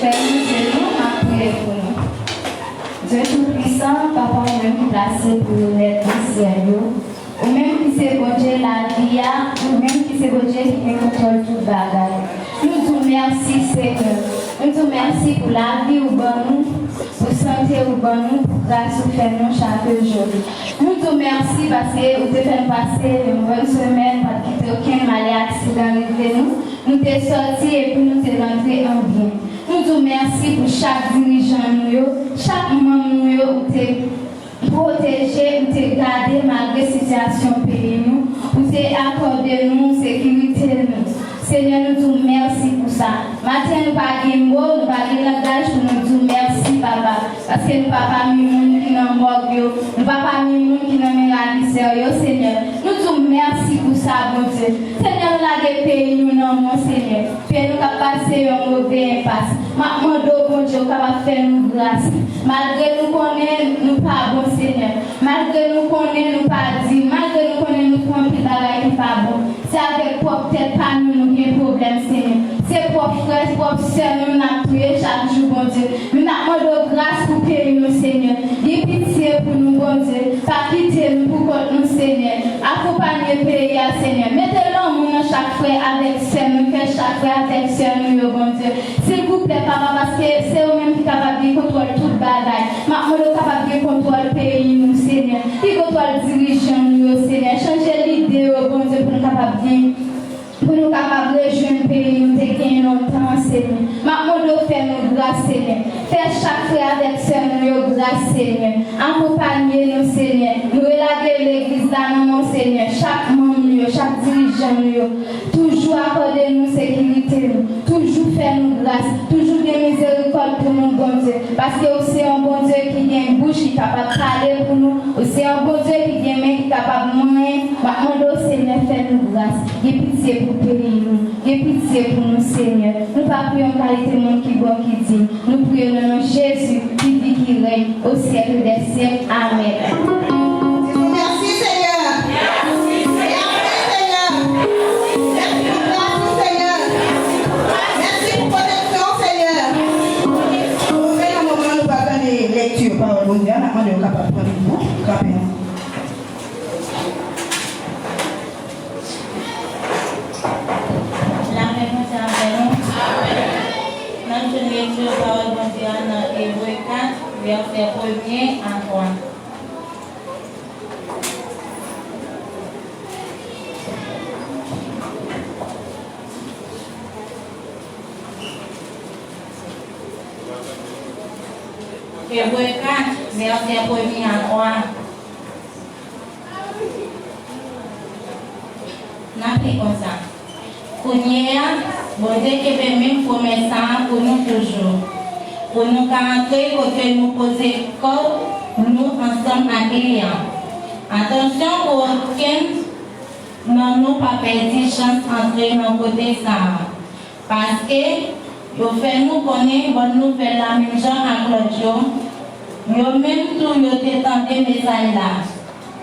Fais-nous de nous à prier pour nous. Dieu Tout-Puissant, Papa, même placé pour les ciel, ou même qui s'est botché la vie, ou même qui s'est botché qui contrôle tout bagage. Nous te merci, Seigneur. Nous te merci pour la vie ou bon pour santé ou bon pour grâce ou faire nous chaque jour. Nous te merci parce que vous te faites passer une bonne semaine, pas quitter aucun mal et accident avec nous. Nous te sortis et puis nous te rentrés en bien. Nous te merci pour chaque dirigeant, chaque membre où te protéger, où te garder malgré la situation pays nous, où te accorder nous sécurité nous. Seigneur, nous te merci pour ça. Maintenant, nous pas de mots, nous pas de langage pour nous dire merci, Papa. Parce que nous pas mis monde qui n'en moque, nous pas mis monde qui n'en met sérieux, Seigneur. Nous te merci pour ça, bon Dieu. Seigneur, là, des pays, nous non, mon Seigneur. Puis nous avons passé un mauvais impasse. Maintenant, bon Dieu, capable faire nous grâce. Malgré nous connaissons, nous pas bon, Seigneur. Malgré nous connaissons, nous pas dit. Malgré nous connaissons, nous prenons plus d'argent qui pas bon. C'est avec propre tête, pas nous, qui problème, Seigneur. C'est propre frère, propre sœur, nous avons prié chaque jour, bon Dieu. Nous avons de grâce pour payer nous, Seigneur. Dis pitié pour nous, bon Dieu. Pas quitter nous pour contre nous, Seigneur. Accompagner le pays, Seigneur. Mettez-le dans chaque frère avec sœur, nous fait chaque frère avec sœur, nous, bon Dieu. S'il vous plaît, Papa, parce que c'est eux-mêmes qui sont capables de contrôler toute bagaille. Maintenant, nous sommes capables de contrôler le pays, nous, Seigneur. Qui contrôle le dirigeant, nous, Seigneur. Changer l'idée, bon Dieu, pour nous capables de pour nous capables de rejoindre le pays, nous te gagner longtemps, Seigneur. Maintenant, nous faisons nos grâces, Seigneur. Fais chaque frère avec sœur, nous grâce, Seigneur. Accompagnez-nous, Seigneur. Nous élaguer l'église là, mon Seigneur. Chaque membre, chaque dirigeant, toujours accorder-nous sécurité, toujours faire nos grâces, toujours des miséricordes pour nous, bon Dieu. Parce que c'est un bon Dieu qui a une bouche qui est capable de parler pour nous. C'est un bon Dieu qui a une main qui est capable de manger. Maintenant, Seigneur, fais nos grâces. Et pitié pour pays nous. Et pitié pour nous, Seigneur. Nous ne prions en qualité de monde qui bon qui dit. Nous prions dans le nom de Jésus qui vit, qui règne au siècle des siècles. Amen. Merci, Seigneur. Merci, Seigneur. Merci, Seigneur. Merci pour protection, Seigneur. On fait un moment où nous allons faire des lectures par le Dieu. On est capable de prendre une boucle. Notre lecture parole de Dieu dans Hébreux 4, verset 1er à 3. Hébreux 4, verset 1er à 3. N'a pris comme ça. Bon Dieu qui fait même promesse pour nous toujours. Pour nous rentrer côté nous poser corps, nous ensemble accueillir. Attention pour aucun non nous pas perdu chance d'entrer dans côté ça. Parce que vous fait nous connaître bonne nouvelle la même gens à Claudio. Yo même tout yo te tenté message là.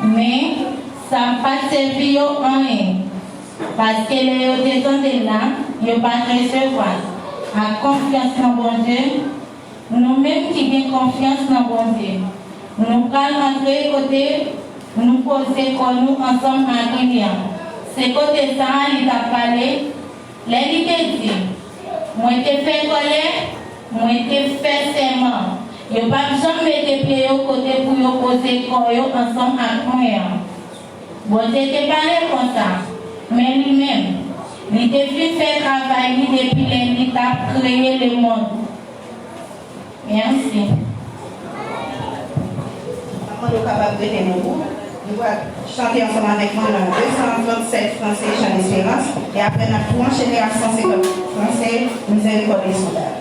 Mais ça n'a pas servi en rien. Parce que les autres là, ils ne pas recevoir. À confiance dans bon Dieu, nous-mêmes qui avons confiance dans bon Dieu, nous allons rentrer côté, nous poser comme nous ensemble en client. C'est côté ça, il a parlé, les dit, moi je fait colère, moi je fait serment. Il n'y a pas besoin de mettre pieds au côté pour poser comme ensemble en client. Bon Dieu te parlé comme ça. Mais lui-même, il a fait travail depuis qu'il a créé le monde. Merci. Nous sommes capables de tenir nous. Nous allons chanter ensemble avec moi dans 237 français, Chant d'Espérance. Et après, nous allons enchaîner à 150 français, Miséricorde et Sondage.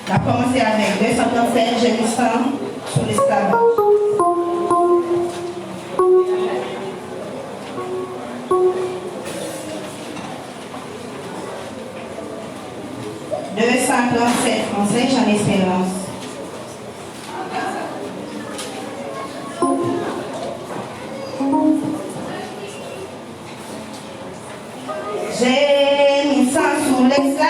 On a commencé avec 237, je me sens sur l'esclavage. Français, Chant d'Espérance. J'ai mis ça sous l'esclavage.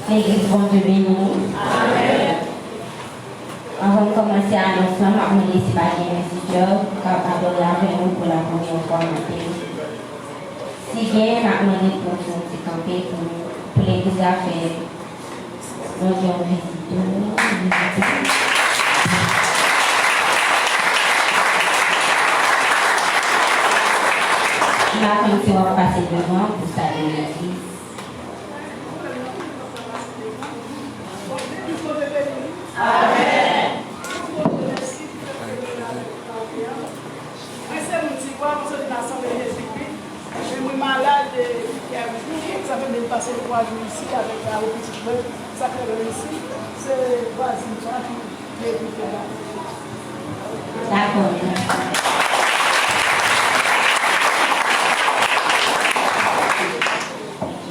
L'église bon Dieu béni. Avant de commencer à annoncer, je vais me laisser parler merci Dieu, car adorer avec nous pour la première fois matin. Si bien, je vais me laisser pour nous camper pour l'église à faire. Nous allons visiter. La commission va passer devant pour saluer l'église. Amen. Je suis malade ça fait même passer 3 jours ici avec la petite meuf, ça fait ici, c'est vas-y, toi qui l'écoutes là. D'accord.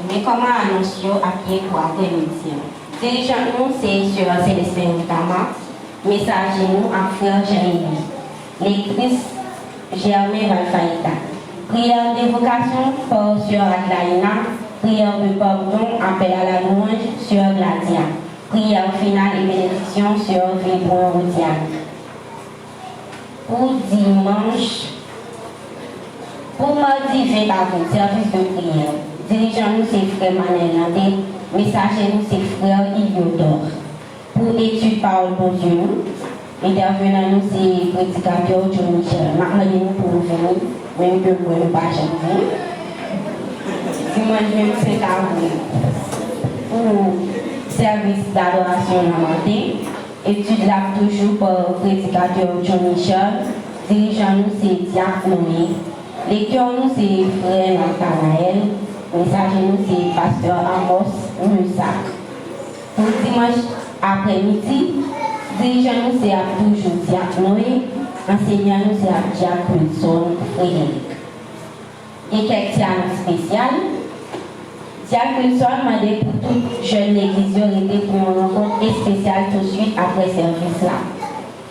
Mais comment annoncer à qui pour après-midi? Dirigeons-nous, c'est sur Célestin Gama, messager nous à frère Jean-Élie, l'église Germain Valfaïta. Prière d'évocation pour sur Adlaïna, prière de pardon, appel à la louange sur Gladia, prière finale et bénédiction sur Vibron Roudiane. Pour dimanche, pour mardi 20 avril, service de prière. Dirigeons-nous, c'est frère Manel Landé, messager-nous, c'est frère Iodor. Pour étude parole pour Dieu, intervenant-nous, c'est prédicateur John Michel. Maintenant, pour nous venir, même que vous ne pas jamais. Dimanche, même 5 avril, pour service d'adoration la matin. Étude là toujours par prédicateur John Michel. Dirigeant-nous, c'est Diacre Noé. Lecteur, nous, c'est frère Nathanaël. Messager, nous, c'est pasteur Amos Musak. Pour dimanche après-midi, dirigeant, nous, c'est toujours Diacre Noé. Enseignant, nous, c'est Jacques Wilson Frédéric. Et quelques annonces spéciales. Jacques Wilson m'a dit pour toute jeune église était pour une rencontre spéciale tout de suite après service là.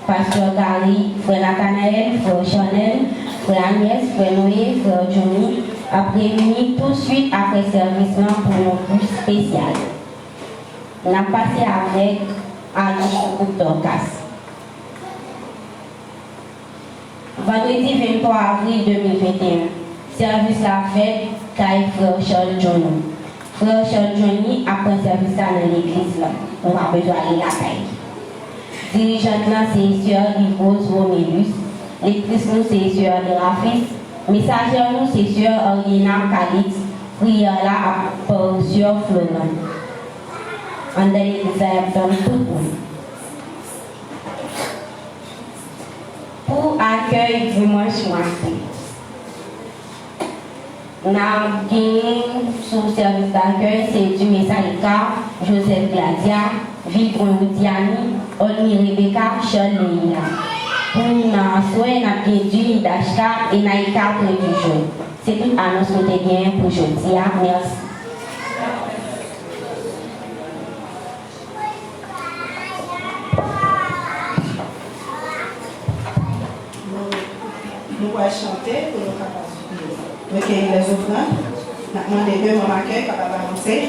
Pasteur Gary, frère Nathanaël, frère Chanel, frère Agnès, frère Noé, frère Johnny, après réunis tout de suite après service là pour une plus spécial. On a passé avec Alice groupe d'Orcas. Vendredi 23 avril 2021, service la fête Kai frère Charles Johnny. Frère Charles Johnny, après service dans l'église là, on a besoin d'aller la caille. Dirigeante là, c'est Sœur Yvose Romélus. Lectrice nous, c'est Sœur Derafis. Messagère nous, c'est Sœur Orlina Calix. Prière là, pour Sœur Florent. En l'église, dans tout le monde. dimanche matin. Nous avons sous service d'accueil, c'est du Messaïka, Joseph Gladia, Vivron Diani, Olmi Rebecca, Charles. Pour nous souhaiter, nous avons du Dashka et Naïka pour du jour. C'est tout annonce que nous bien pour aujourd'hui. Merci. Nous allons chanter pour nous capables de recueillir les offrandes. Nous avons demandé deux moments d'accueil capables d'avancer.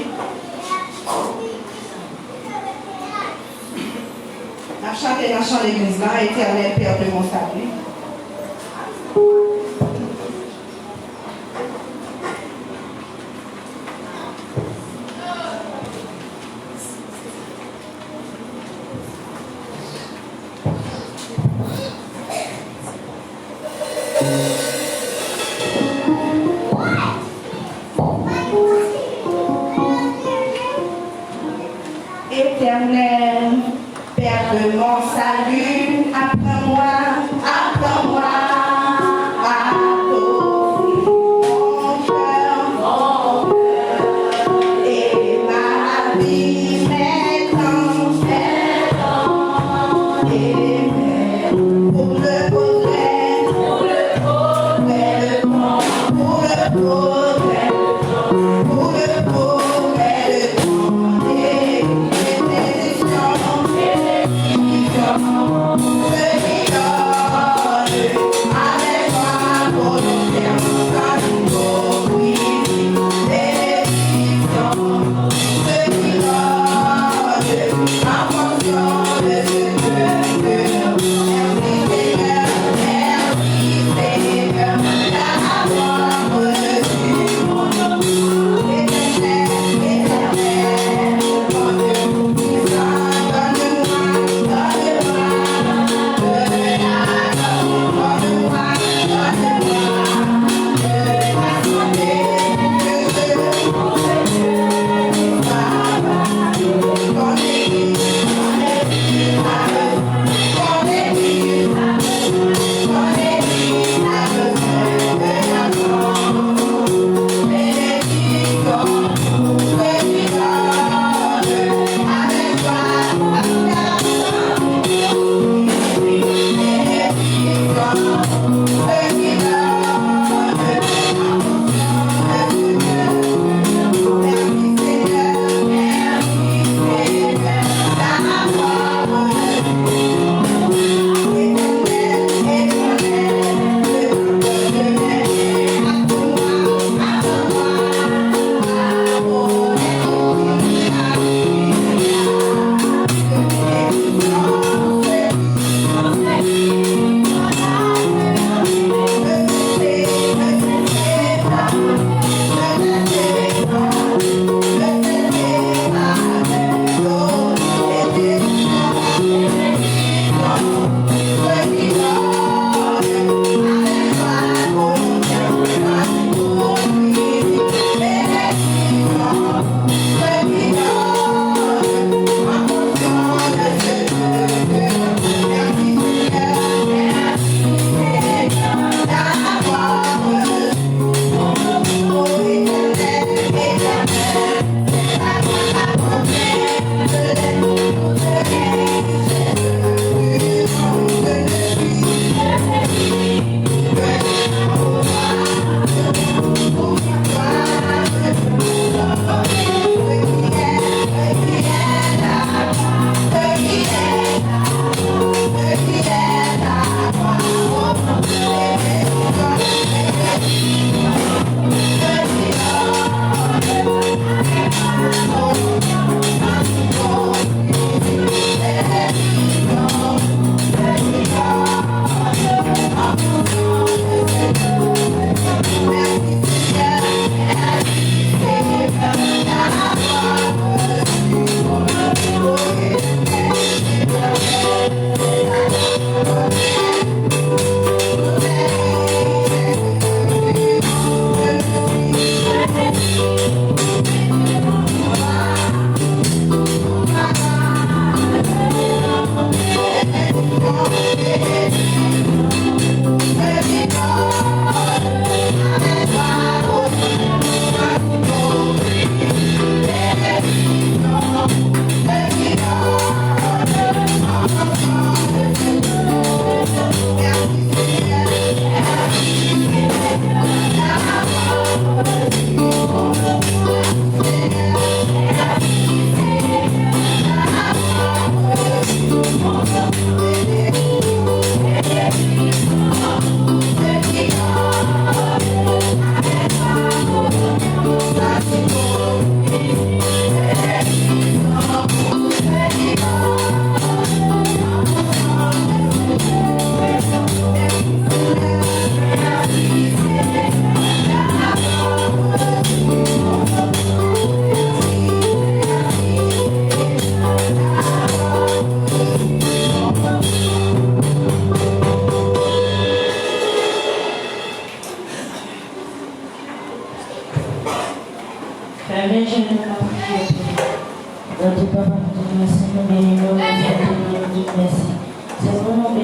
Nous avons chanté dans le chant de l'église là, Éternel Père de mon salut. Éternel, Père de mon salut, apprends-moi à t'offrir mon cœur et ma vie maintenant, et pour le progrès de mon, pour le progrès de ton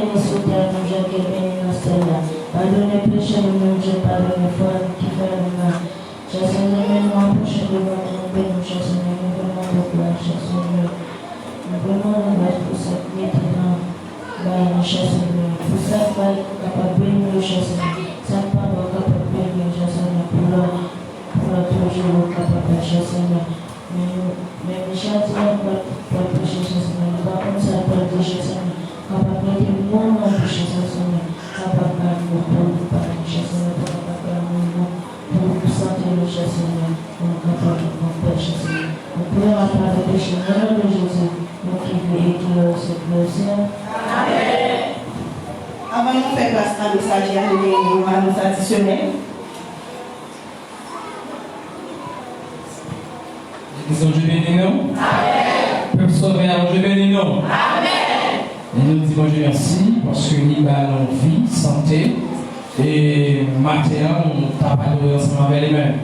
béni sous terre, mon Dieu, qui est béni dans celle-là. Pardonne les péchés, mon Dieu, pardonne les fois qui fait le mal. Cher Seigneur, mets-nous approcher devant nous, bénis, cher Seigneur, nous vraiment de gloire, cher Seigneur. Nous vraiment de grâce pour cette nuit maintenant, cher Seigneur. Pour cette balle capable de bénir, cher Seigneur. Cette parole capable de bénir, cher Seigneur, pour la toujours capable, cher Seigneur. Mais mes chers Seigneur, pour pécher, cher Seigneur, nous va comme ça pour le cher Seigneur. Capable de dire non, non, cher Seigneur. Capable de nous parler, cher Seigneur, capable de nous pour santé, cher Seigneur. Nous capable de nous faire, cher Seigneur. Nous pouvons apprendre à pécher, au nom de Jésus, nous qui vivons et qui le Seigneur. Amen. Avant de faire grâce à nous, stagiaires, nous allons nous additionner. Disons Dieu béni nous. Amen. Peuple sauvé, Dieu béni nous. Amen. Et nous disons Dieu merci parce que nous avons vie, santé et matin, nous avons parlé ensemble avec les mêmes.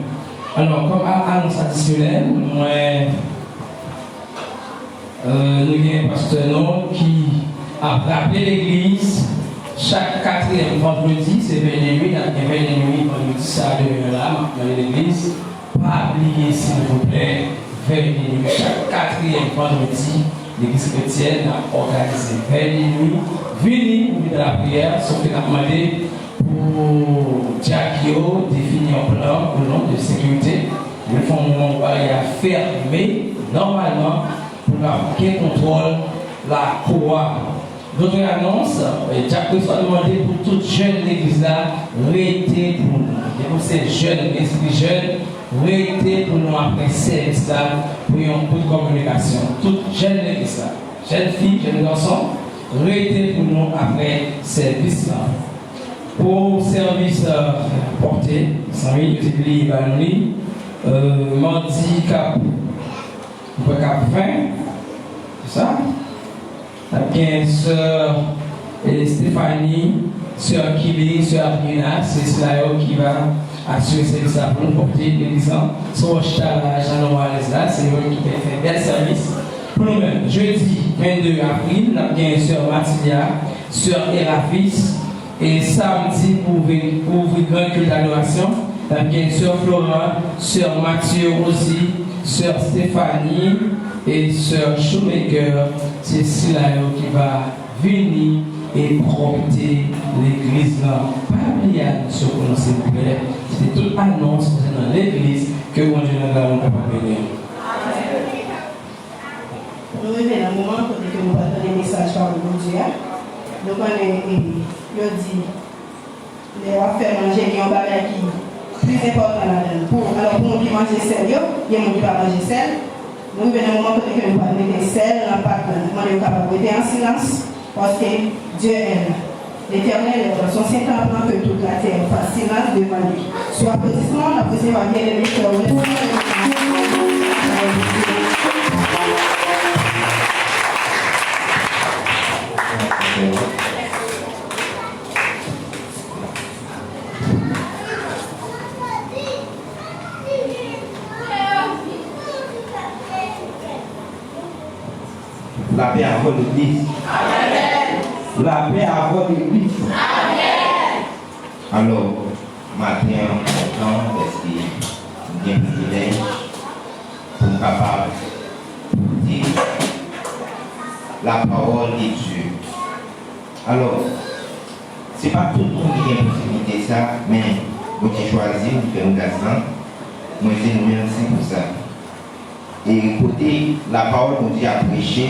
Alors, comme annonce additionnelle, nous avons un pasteur qui a rappelé l'église chaque 4e vendredi, c'est 20 nuits, il y a 20 nuits, vendredi, ça de là, dans l'église. Pas oublier, s'il vous plaît, 20 nuits. Chaque 4e vendredi, l'église chrétienne a organisé 20 nuits. Venez pour de la prière, sauf que nous avons demandé pour Diakio définir un plan au nom de sécurité. Ils font un moment fermé, normalement, pour marquer contrôle la cour. Notre annonce, Diakio soit demandé pour toute jeune de l'église là, rester pour nous. Et pour ces jeunes, esprit jeunes, rester pour nous après service là, pour une bonne communication. Toute jeune de l'église là, jeunes filles, jeunes garçons, rester pour nous après service là. Pour service porté, Samy, je dis Ivanoni, mardi cap 20, c'est ça? La sœur Stéphanie, sœur Kili, sœur Adrina, c'est cela qui va assurer ce service pour nous porter l'église. Son chala, là, c'est eux qui fait bel service. Pour nous-mêmes, jeudi 22 avril, nous avons sœur Matilia, sœur Erafis. Et samedi, pour ouvrir grand culte d'adoration, nous avons sœur Florent, sœur Mathieu aussi, sœur Stéphanie et sœur Shoemaker. C'est cela qui va venir et porter l'église là. Pas oublier à nous sur s'il vous plaît. C'est toute annonce dans l'église que mon Dieu nous a capable de venir. Nous venons à un moment où nous avons des messages par le bon Dieu. Donc, on dit, les faire manger, il y a un bagage qui est plus important là-dedans. Alors, pour nous qui mangent sel, il y a des gens qui ne mangent pas sel. Nous venons à un moment où nous allons mettre sel dans le pack. Nous sommes capables de rester en silence parce que Dieu est là. L'Éternel est dans son Saint-Temps que toute la terre fasse silence devant lui. Soit applaudissement, la position va bien aimer sur le La paix avant l'église. Amen. La paix avant l'église. Amen. Alors, matin, content parce qu'il y a un privilège pour être capable de dire la parole de Dieu. Alors, ce n'est pas tout le monde qui a la possibilité de ça, mais vous avez choisi, vous faites un garçon. Moi, je vous remercie pour ça. Et écoutez, la parole que Dieu a prêché,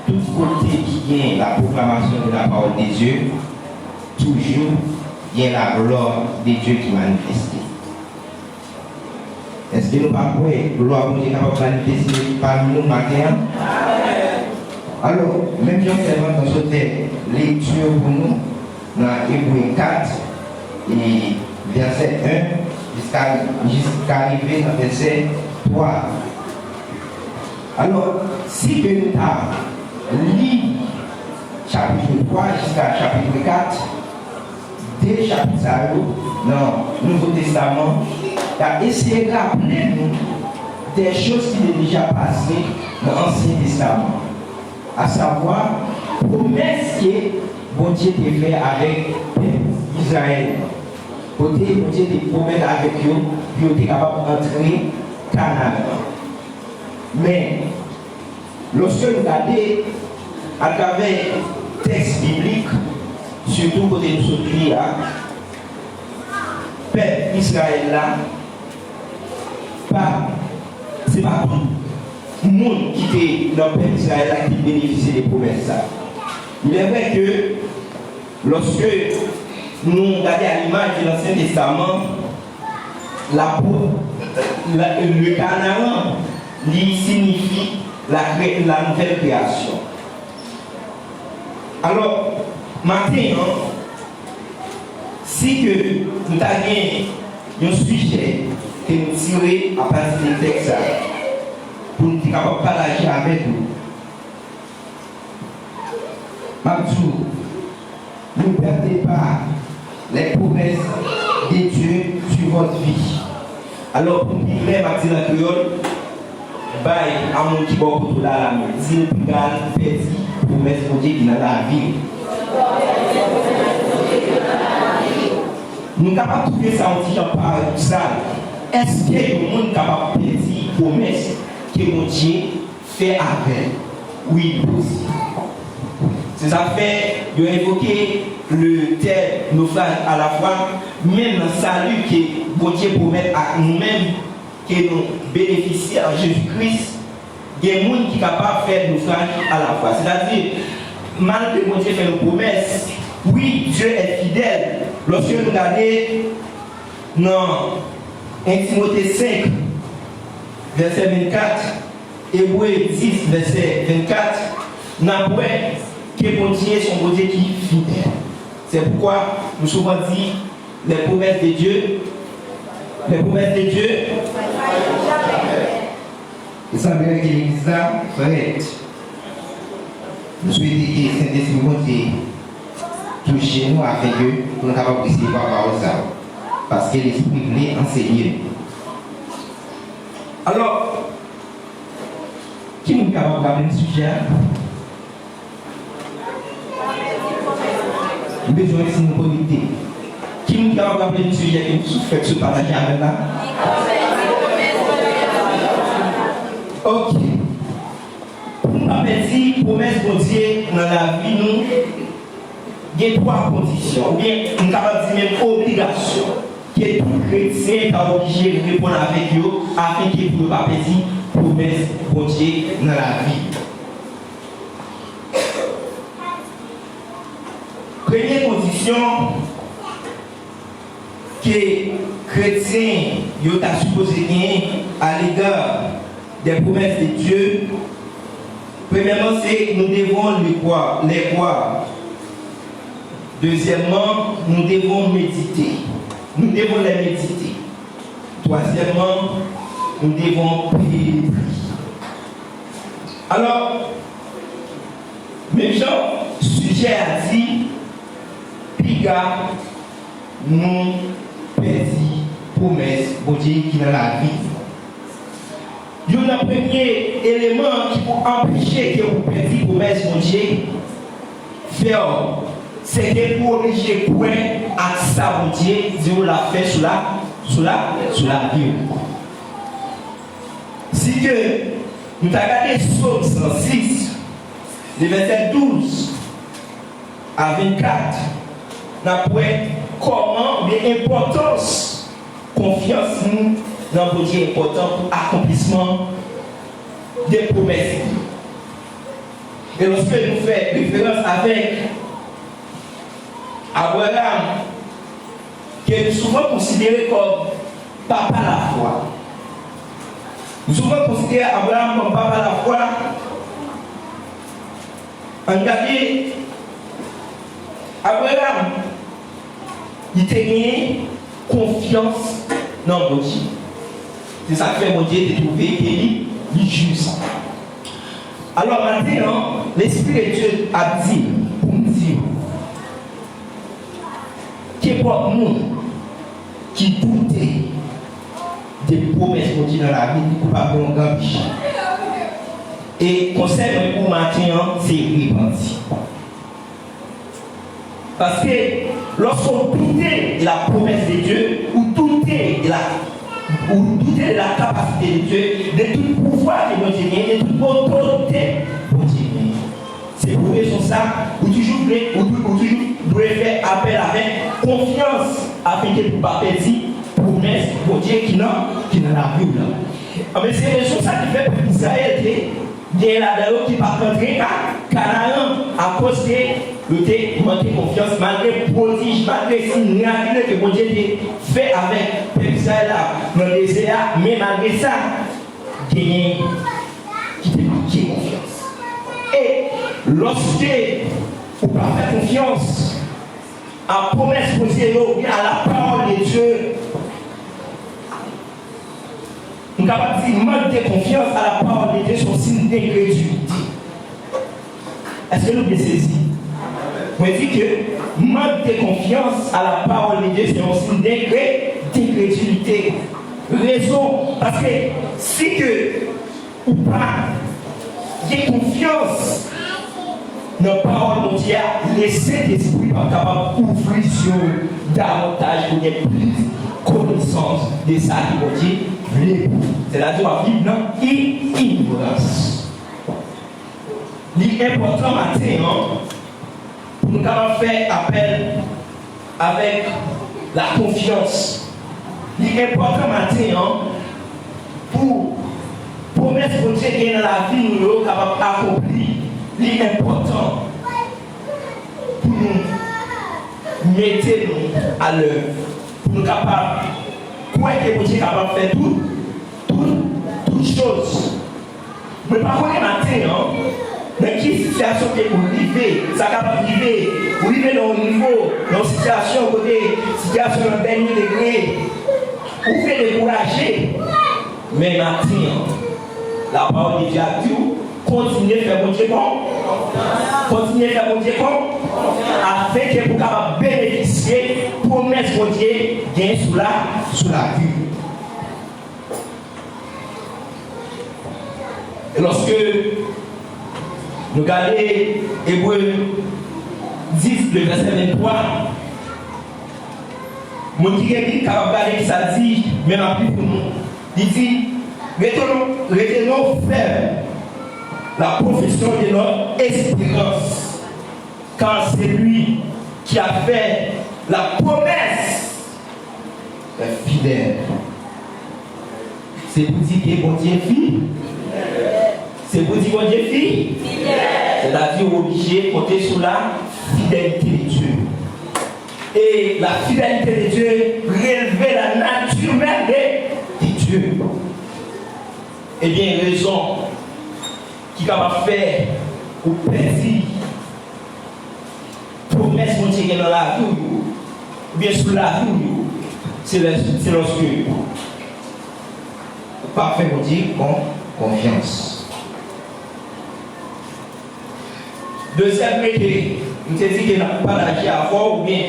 tout côté qui vient la proclamation de la parole de Dieu, toujours il y a la gloire de Dieu qui manifeste. Est-ce que nous ne pouvons pas la gloire de Dieu capable de manifester parmi nous matin? Alors, même si on fait dans cette lecture pour nous, dans Hébreux 4 et verset 1 jusqu'à arriver dans verset 3. Alors, si que nous avons lu chapitre 3 jusqu'à chapitre 4, des chapitres dans le Nouveau Testament, il a essayé de rappeler nous des choses qui sont déjà passées dans l'Ancien Testament. À savoir, promesse que bon Dieu t'a fait avec Israël. Côté bon Dieu t'a promis avec eux, puis on est capable d'entrer Canaan. Mais lorsque nous regardons à travers texte biblique, surtout côté de ce pays là, peuple Israël là, c'est pas tout le monde qui était dans le peuple Israël là qui bénéficie des promesses. Il est vrai que lorsque nous regardons à l'image de l'Ancien Testament, le Canaan signifie la nouvelle création. Alors, maintenant, si que nous avons un sujet que nous tirons à partir des textes pour nous capables de partager avec nous, ne perdez pas les promesses de Dieu sur votre vie. Alors, pour nous dire, Martin en créole, bye à mon qui va autour de la main. Si nous regardons petit promesse de Dieu qui est dans la vie. Nous sommes capables de trouver ça en disant par ça. Est-ce que le monde est capable de dire promesse que mon Dieu fait avec? Oui, possible. C'est ça fait de évoquer le terme naufrage à la fois, même le salut que mon Dieu promet à nous-mêmes, que nous bénéficions en Jésus-Christ, il y a des gens qui sont capables de faire naufrage à la fois. C'est-à-dire, malgré que mon Dieu fait une promesse, oui, Dieu est fidèle. Lorsque nous regardons dans 1 Timothée 5, verset 24, Hébreux 10, verset 24, nous avons que mon Dieu est son Dieu qui est fidèle. C'est pourquoi nous souvent dit les promesses de Dieu. Les promesses de Dieu. Il semblerait que l'Église là s'arrête. Nous souhaitons que Saint-Esprit touche nous afin que nous soyons capables de recevoir la parole. Parce que l'Esprit voulait enseigner. Alors, qui nous est capable de parler de sujet? Nous avons besoin de nous connecter. Qui nous est capable de parler de sujet que nous souffrons de partager avec là? Ok. Nous avons dit promesse de Dieu dans la vie, nous, il y a trois conditions, ou bien nous avons dit même obligation, que tout chrétien est obligé de répondre avec eux afin qu'il ne puisse pas dire promesse de Dieu dans la vie. Première condition que les chrétiens sont supposés gagner à l'égard des promesses de Dieu, premièrement, c'est que nous devons les croire. Deuxièmement, nous devons méditer. Nous devons les méditer. Troisièmement, nous devons prier. Alors, même Jean, sujet a dit, Piga, nous perdit promesse pour Dieu qui est dans la vie. Le premier élément qui peut empêcher que vous perdiez promesse pour Dieu, c'est que vous obligez point à ça pour Dieu, Dieu l'a fait sur la vie. Si que nous avons regardé Psaume 106, le verset 12 à 24, nous avons comment l'importance, confiance nous dans le Dieu important pour l'accomplissement des promesses. Et lorsque nous faisons référence avec Abraham, qui est souvent considéré comme papa à la foi. Nous sommes considérés Abraham comme papa à la foi. Regardez, Abraham, il tenait confiance dans mon Dieu. C'est ça que fait mon Dieu de trouver qu'il est juste. Alors maintenant, l'Esprit de Dieu a dit pour nous dire que pour nous qui doutait des promesses de Dieu dans la vie, nous ne pouvons pas prendre un grand péché. Et conseil pour maintenant, c'est repentir. Parce que lorsqu'on doutait de la promesse de Dieu, ou doutait de la capacité de Dieu, de tout pouvoir que Dieu a, de toute autorité que Dieu a. C'est pour raison ça, vous devez faire appel avec confiance afin que vous ne pas perdre promesse pour Dieu qui n'a la vie. Mais c'est raison ça qui fait que Israël est là-dedans qui ne pas rentrer à Canaan à cause de le manquer confiance, malgré le prodige, malgré ce miracle que mon Dieu a fait avec Israël dans le désert, mais malgré ça, il y a qui te manque confiance. Et lorsque vous ne pas faire confiance à la promesse posée à la parole de Dieu, nous sommes capables de dire manque de confiance à la parole de Dieu, c'est un signe d'incrédulité. Est-ce que nous pouvons saisir? On dit que manque de confiance à la parole de Dieu, c'est un signe d'incrédulité. Raison, parce que si que ou pas, il y a confiance dans la parole de Dieu, le Saint-Esprit n'est pas capable d'ouvrir sur davantage pour qu'il plus connaissance de ça qui va dire, c'est-à-dire à vivre dans l'ignorance. L'important matin, nous avons fait appel avec la confiance. L'important matin, pour promesse que Dieu qui est dans la vie, nous sommes capables d'accomplir. L'important pour nous mettre à l'œuvre, pour nous capables, quoi que Dieu est capable de faire toutes choses. Mais par contre, matin, dans quelle situation que vous vivez, ça capable de vivre, vous vivez dans un niveau, dans une situation, situation de dernier degré, vous faites décourager. Mais matin, la parole de Dieu a dit, continuez à faire mon Dieu bon, continuez à faire mon Dieu bon, afin que vous puissiez bénéficier de la promesse de Dieu gagne sous la vue. Et lorsque nous regardons Hébreux 10, le verset 23, mon qui est capable de regarder ça dit, même après pour nous, il dit, retenons ferme la profession de notre espérance, car c'est lui qui a fait la promesse est fidèle. C'est pour dire que mon Dieu est fidèle. C'est pour dire que mon Dieu est fidèle. C'est-à-dire obligé de compter sur la fidélité de Dieu. Et la fidélité de Dieu révèle la nature même de Dieu. Eh bien, raison qui est capable de faire ou plaisir, promesse mon Dieu dans la vie, ou bien sous la vie, c'est lorsque parfait mon Dieu confiance. Deuxième métier, nous te dit qu'il n'a pas d'agir à fort, ou bien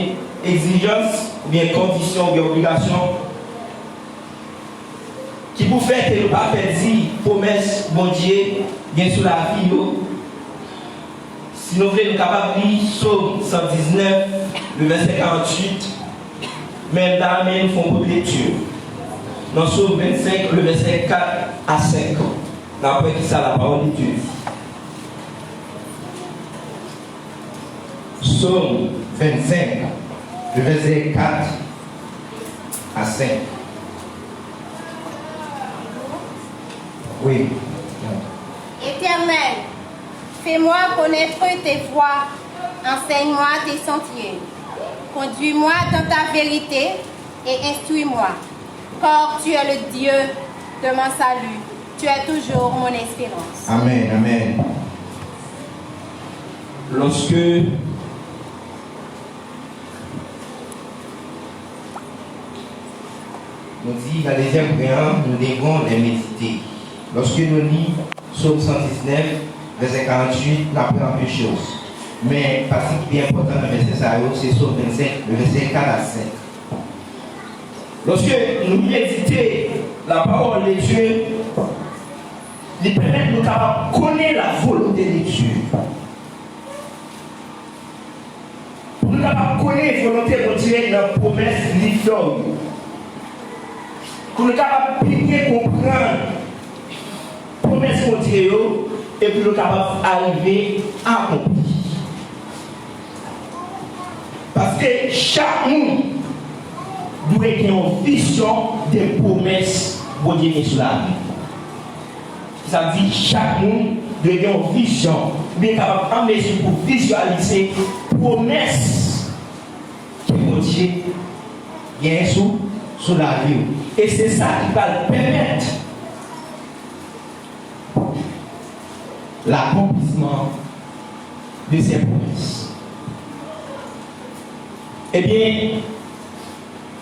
exigence, ou bien condition, ou bien obligation, qui vous fait que le pape dit promesse, bon Dieu, bien sur la vie. Si nous voulons nous capables de lire Psaume 119, le verset 48, même dans la nous font une lecture. Dans Psaume 25, le verset 4 à 5. D'après qui ça la parole de Dieu. Psaume 25, le verset 4 à 5. Oui. Éternel, fais-moi connaître tes voies, enseigne-moi tes sentiers. Conduis-moi dans ta vérité et instruis-moi, car tu es le Dieu de mon salut. Tu es toujours mon espérance. Amen, amen. Lorsque nous dit la deuxième prière, nous devons les méditer. Lorsque nous lisons Psaume 119, verset 48, nous apprenons peu de choses. Mais la partie qui est importante dans le verset, c'est Psaume 25, le verset 4 à 5. Lorsque nous méditons la parole de Dieu, il permet de nous connaître la volonté de Dieu. Pour nous capables connaître la volonté de Dieu dans la promesse de l'homme. Pour nous capables bien comprendre la promesse de Dieu et pour nous capables d'arriver à accomplir. Parce que chaque monde doit avoir une vision des promesses de Dieu sur la vie. Ça veut dire chaque monde doit avoir une vision, bien capable en mesure pour visualiser les promesses que Dieu a sur la vie. Et c'est ça qui va permettre l'accomplissement de ces promesses. Eh bien,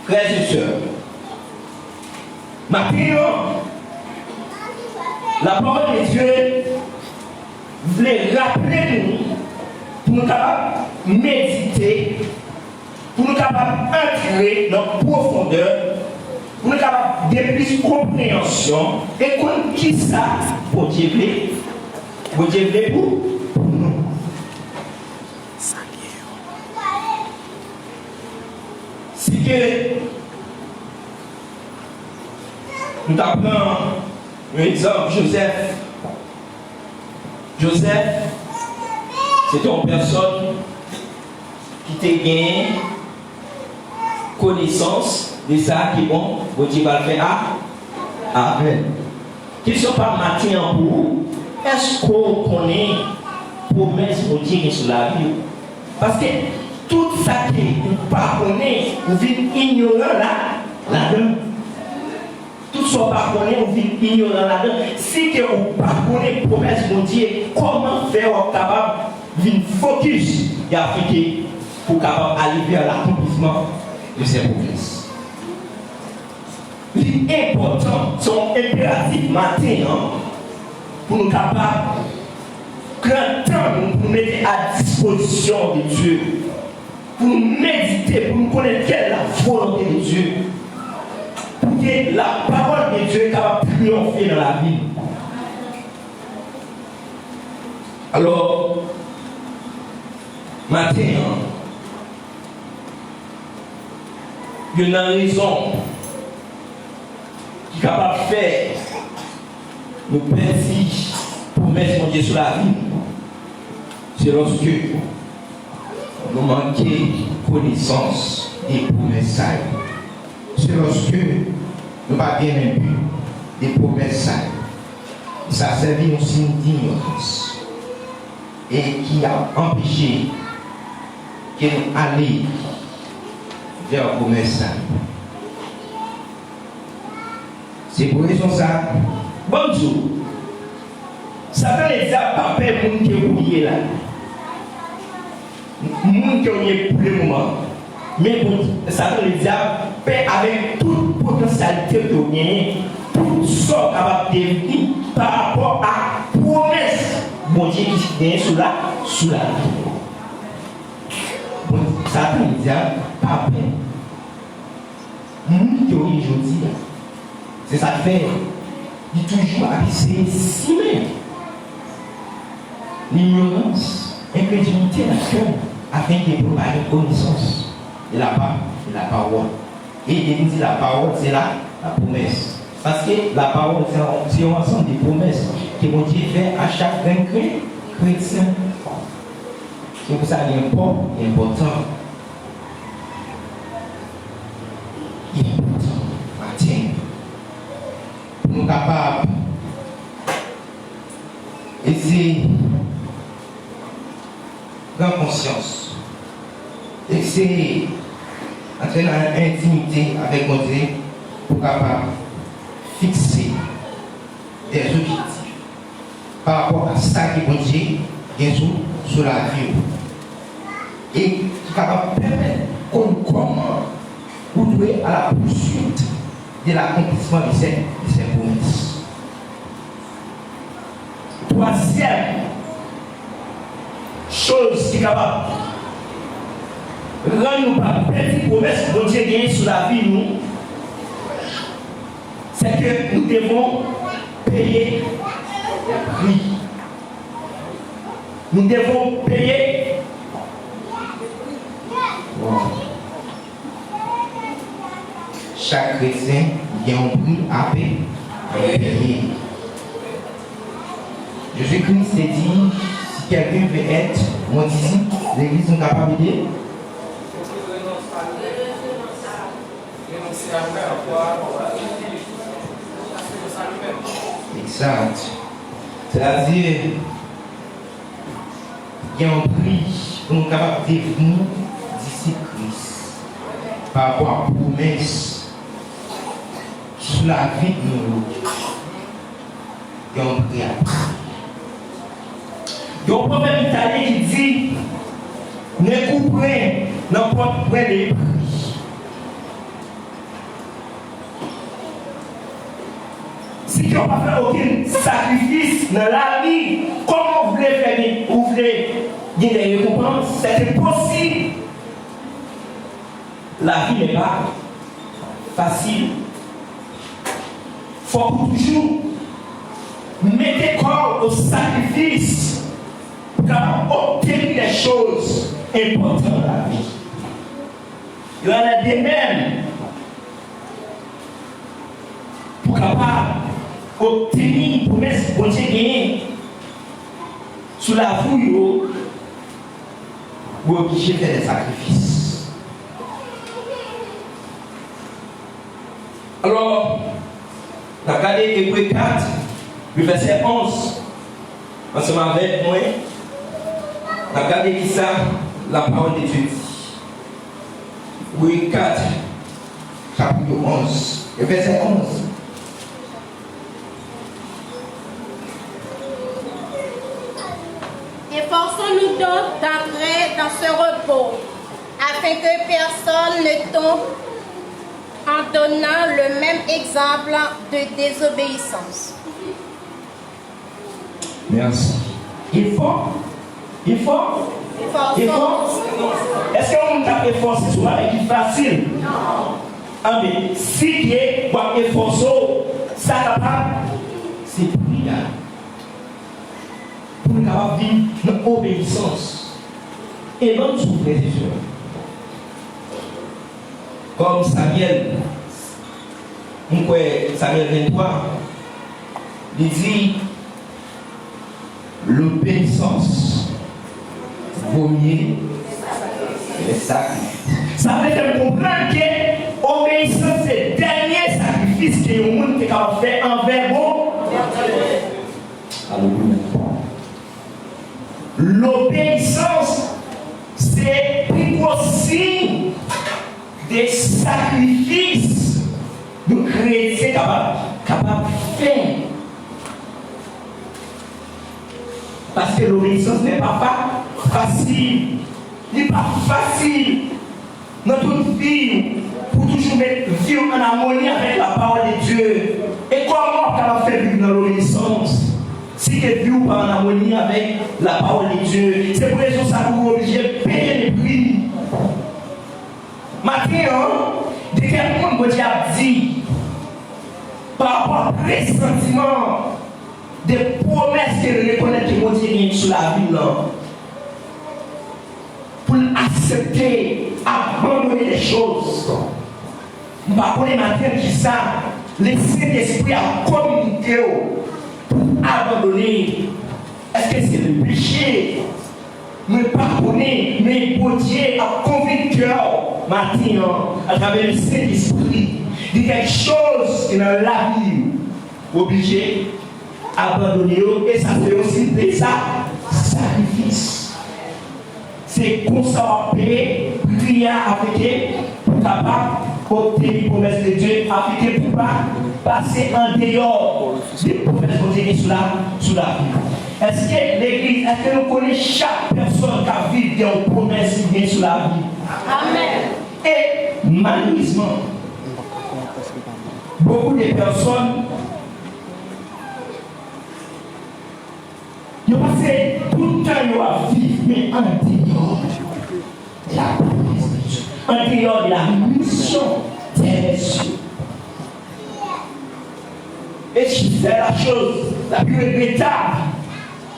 frères et sœurs, maintenant, la parole de Dieu voulait rappeler nous pour nous capables de méditer, pour nous capables d'entrer dans la profondeur, pour nous capables de plus compréhension et qu'on qui ça pour Dieu pour nous. Si que nous apprenons un exemple, Joseph, c'était une personne qui t'a gagné connaissance de ça qui est bon, Dieu va le faire avec. Qu'ils ne sont pas matin pour vous, est-ce qu'on connaît la promesse de Dieu sur la vie? Parce que tout ça qui ne pas connaît, vous vivez ignorant là-dedans. Tout ce qu'on pas connaît, vous vivez ignorant là-dedans. Si vous ne pas connaissez la promesse de Dieu, comment faire pour capable de focus et appliquer pour capable arriver à l'accomplissement de ces promesses? L'important, son impératif matin, pour nous capables, grand temps pour nous mettre à disposition de Dieu, pour nous méditer, pour nous connaître quelle est la volonté de Dieu, pour que la parole de Dieu est capable de triompher dans la vie. Alors, matin, il y a une raison qui est capable de faire nous persiste pour mettre mon Dieu sur la vie. C'est lorsque nous manquons connaissance des promesses. C'est lorsque nous n'avons pas bien vu des promesses. Ça a servi un signe d'ignorance et qui a empêché que nous allions vers la promesse. C'est pour raison ça. Bonjour. Satan les a pas peur pour nous qui est oublié là. Nous qui est pour le moment. Mais Satan les a peur avec toute potentialité de gagner pour ça capable de devenir par rapport à la promesse bon Dieu qui vient sous la vie. Bon, Satan les a pas peur. Nous qui est aujourd'hui, c'est ça qui fait. Il toujours avisé si même. L'ignorance, l'incrédulité dans le cœur, afin de propager une connaissance de la parole. Et il dit la parole, c'est la promesse. Parce que la parole, c'est un ensemble de promesses que mon Dieu fait à chaque chrétien. C'est pour ça qu'il est important. Il est important. Matin. Pour nous capables. Et c'est prendre conscience. Et c'est entrer dans l'intimité avec mon Dieu pour capable fixer des objectifs par rapport à ça que mon Dieu vient sur la vie. Et qui est capable de permettre comment vous devez à la poursuite de l'accomplissement de ces promesses. Troisième chose qui est capable de rendre nous pas petites promesses que Dieu gagne sur la vie, nous, c'est que nous devons payer le prix. Nous devons payer chaque chrétien a un prix à payer. Jésus-Christ s'est dit, si quelqu'un veut être mon disciple, l'église est capable d'aider. Exact. C'est-à-dire, il y a un prix pour nous capables de devenir disciples Christ par rapport à la promesse sur la vie de nous. Il y a un prix à payer. Il y a un prophète italien qui dit ne couperez n'importe quoi les prix. Si tu n'as pas fait aucun sacrifice dans la vie, comment vous voulez faire, vous voulez gagner des récompenses? C'est impossible. La vie n'est pas facile. Il faut toujours mettre corps au sacrifice pour obtenir des choses importantes dans la vie. Il y en a des mêmes pour capable obtenir une promesse pour Dieu gagner sous la fouille, vous obligez de faire des sacrifices. Alors, on a regardé Hébreux 4, le verset 11, ensemble avec moi, on a regardé qui ça, la parole de Dieu dit. Hébreux 4, chapitre 11, le verset 11. Efforçons-nous donc d'entrer dans ce repos, afin que personne ne tombe en donnant le même exemple de désobéissance. Merci. Il faut. Est-ce qu'on t'a efforcé sur la vie facile? Non. Ah, mais si tu es efforcé, ça capable, c'est prière. Pour nous vivre dans l'obéissance. Et non sous pression. Comme Samuel, Samuel 23, il dit l'obéissance vaut mieux que les sacrifices. Ça veut dire comprendre que l'obéissance c'est le dernier sacrifice que le monde est capable de faire envers vous. Alléluia. L'obéissance, c'est aussi des sacrifices de chrétiens capables de faire. Parce que l'obéissance n'est pas facile. Il n'est pas facile dans toute vie pour toujours vivre en harmonie avec la parole de Dieu. Et comment on peut faire vivre dans l'obéissance? Si tu vis pas en harmonie avec la parole de Dieu, c'est pour ça que ça vous oblige de payer les prix. Maintenant, de quel monde vous a dit par rapport au pressentiment des promesses que vous reconnaissez que Dieu sur la vie, pour accepter, abandonner les choses. Nous ne pouvons pas matin qui ça, laisser l'esprit à communiquer pour abandonner. Est-ce que c'est le péché? Me pardonner, mais pour Dieu a convaincu matin à travers le Saint-Esprit de quelque chose qui est dans la vie obligé d'abandonner et ça fait aussi des sacrifices. C'est comme ça on peut prier avec pour capable d'obtenir les promesses de Dieu, avec pour pas passer en dehors des promesses de Dieu sur la vie. Est-ce que l'église, est-ce que nous connaissons chaque personne qui vit des promesses qui viennent sur la vie? Amen. Et malheureusement, beaucoup de personnes ils ont passé tout le temps à vivre, mais en dehors de la promesse de Dieu, en dehors de la mission des cieux. Et c'est la chose la plus regrettable.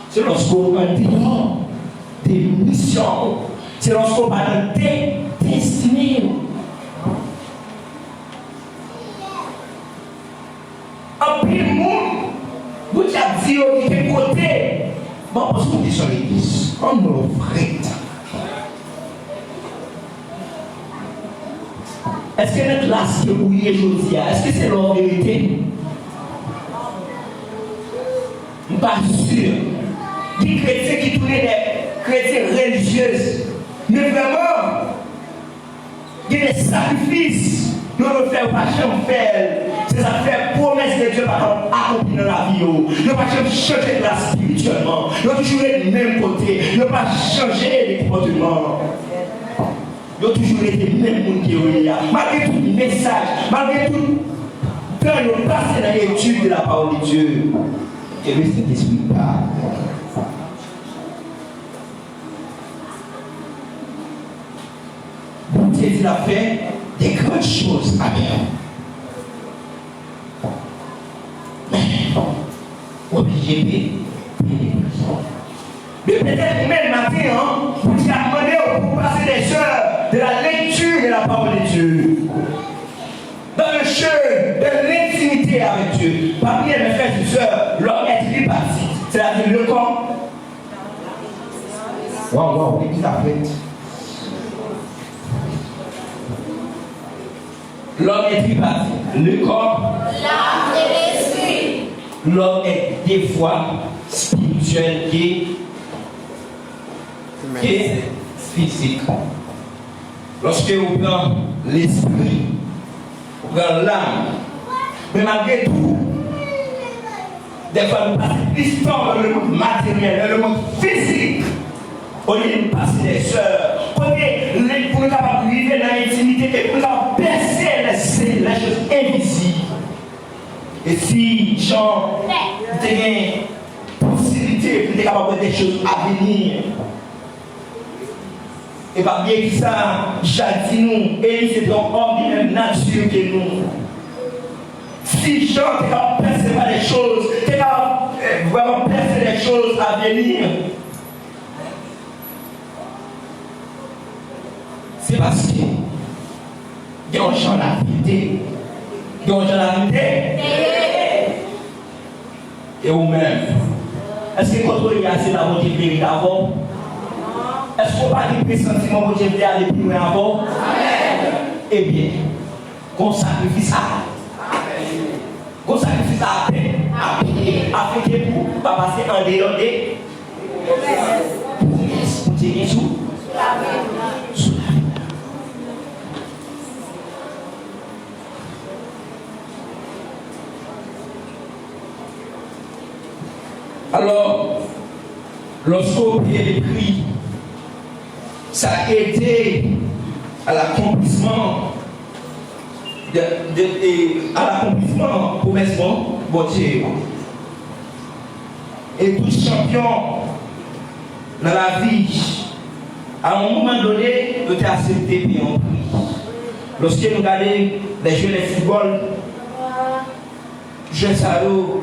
C'est lorsqu'on va dehors des missions. C'est lorsqu'on va dans des destinées. si on était côté. Bon, parce qu'on est sur l'église, on nous prête. Est-ce que notre classe que vous voyez aujourd'hui, est-ce que c'est leur vérité? Je ne suis pas sûr. Des chrétiens qui tournent des chrétiens religieuses, mais vraiment, il y a des sacrifices. Nous ne faisons pas faire. C'est ça faire promesse de Dieu par accomplir dans la vie. Nous ne pas changer de la spirituellement. Nous toujours être du même côté. Nous ne pas changer les comportements. Nous toujours été le même monde qui est là. Malgré tout le message, malgré tout quand nous passons dans l'étude de la parole de Dieu, et le Saint-Esprit parle. Dieu il a fait des grandes choses à bien. Mais, obligé de payer les prix. Mais peut-être même matin, vous avez demandé pour passer des heures de la lecture de la parole de Dieu. Dans le jeu de l'intimité avec Dieu. Parmi mes frères et sœurs, l'homme est tripartite. C'est-à-dire le corps. Waouh, l'église a fait. L'homme est tripartite. Le corps, l'âme et l'esprit. L'homme est des fois spirituel et physique. Lorsque vous prenez l'esprit, vous prenez l'âme, mais malgré tout, des fois nous passons plus de temps dans le monde matériel, dans le monde physique, au lieu de passer des heures, pour nous capables de vivre dans l'intimité et pour nous capables de percer les choses invisibles. Et si Jean a une possibilité de capable des choses à venir, et pas bien que ça, j'ai dit nous, et c'est donc homme de même nature que nous. Si Jean est capable de percevoir des choses, est capable de vraiment percevoir des choses à venir, c'est parce que il y a un champ la vérité. Il y a un champ la vérité. Et vous-même, est-ce que quand vous avez la volonté de vérité avant? Est-ce qu'on va dire que sentiment que je vais aller plus loin avant? Eh bien, qu'on sacrifie ça. Qu'on sacrifie ça à paix. Afin que vous ne pas passer en dehors des promesses. Vous tenez sous la vie. Alors, lorsqu'on paye les prix, ça a été à l'accomplissement à l'accomplissement promessement bon Dieu. Et tout champion dans la vie, à un moment donné, nous avons accepté payer un prix. Lorsque nous regardons les jeux de football, jeux salauds,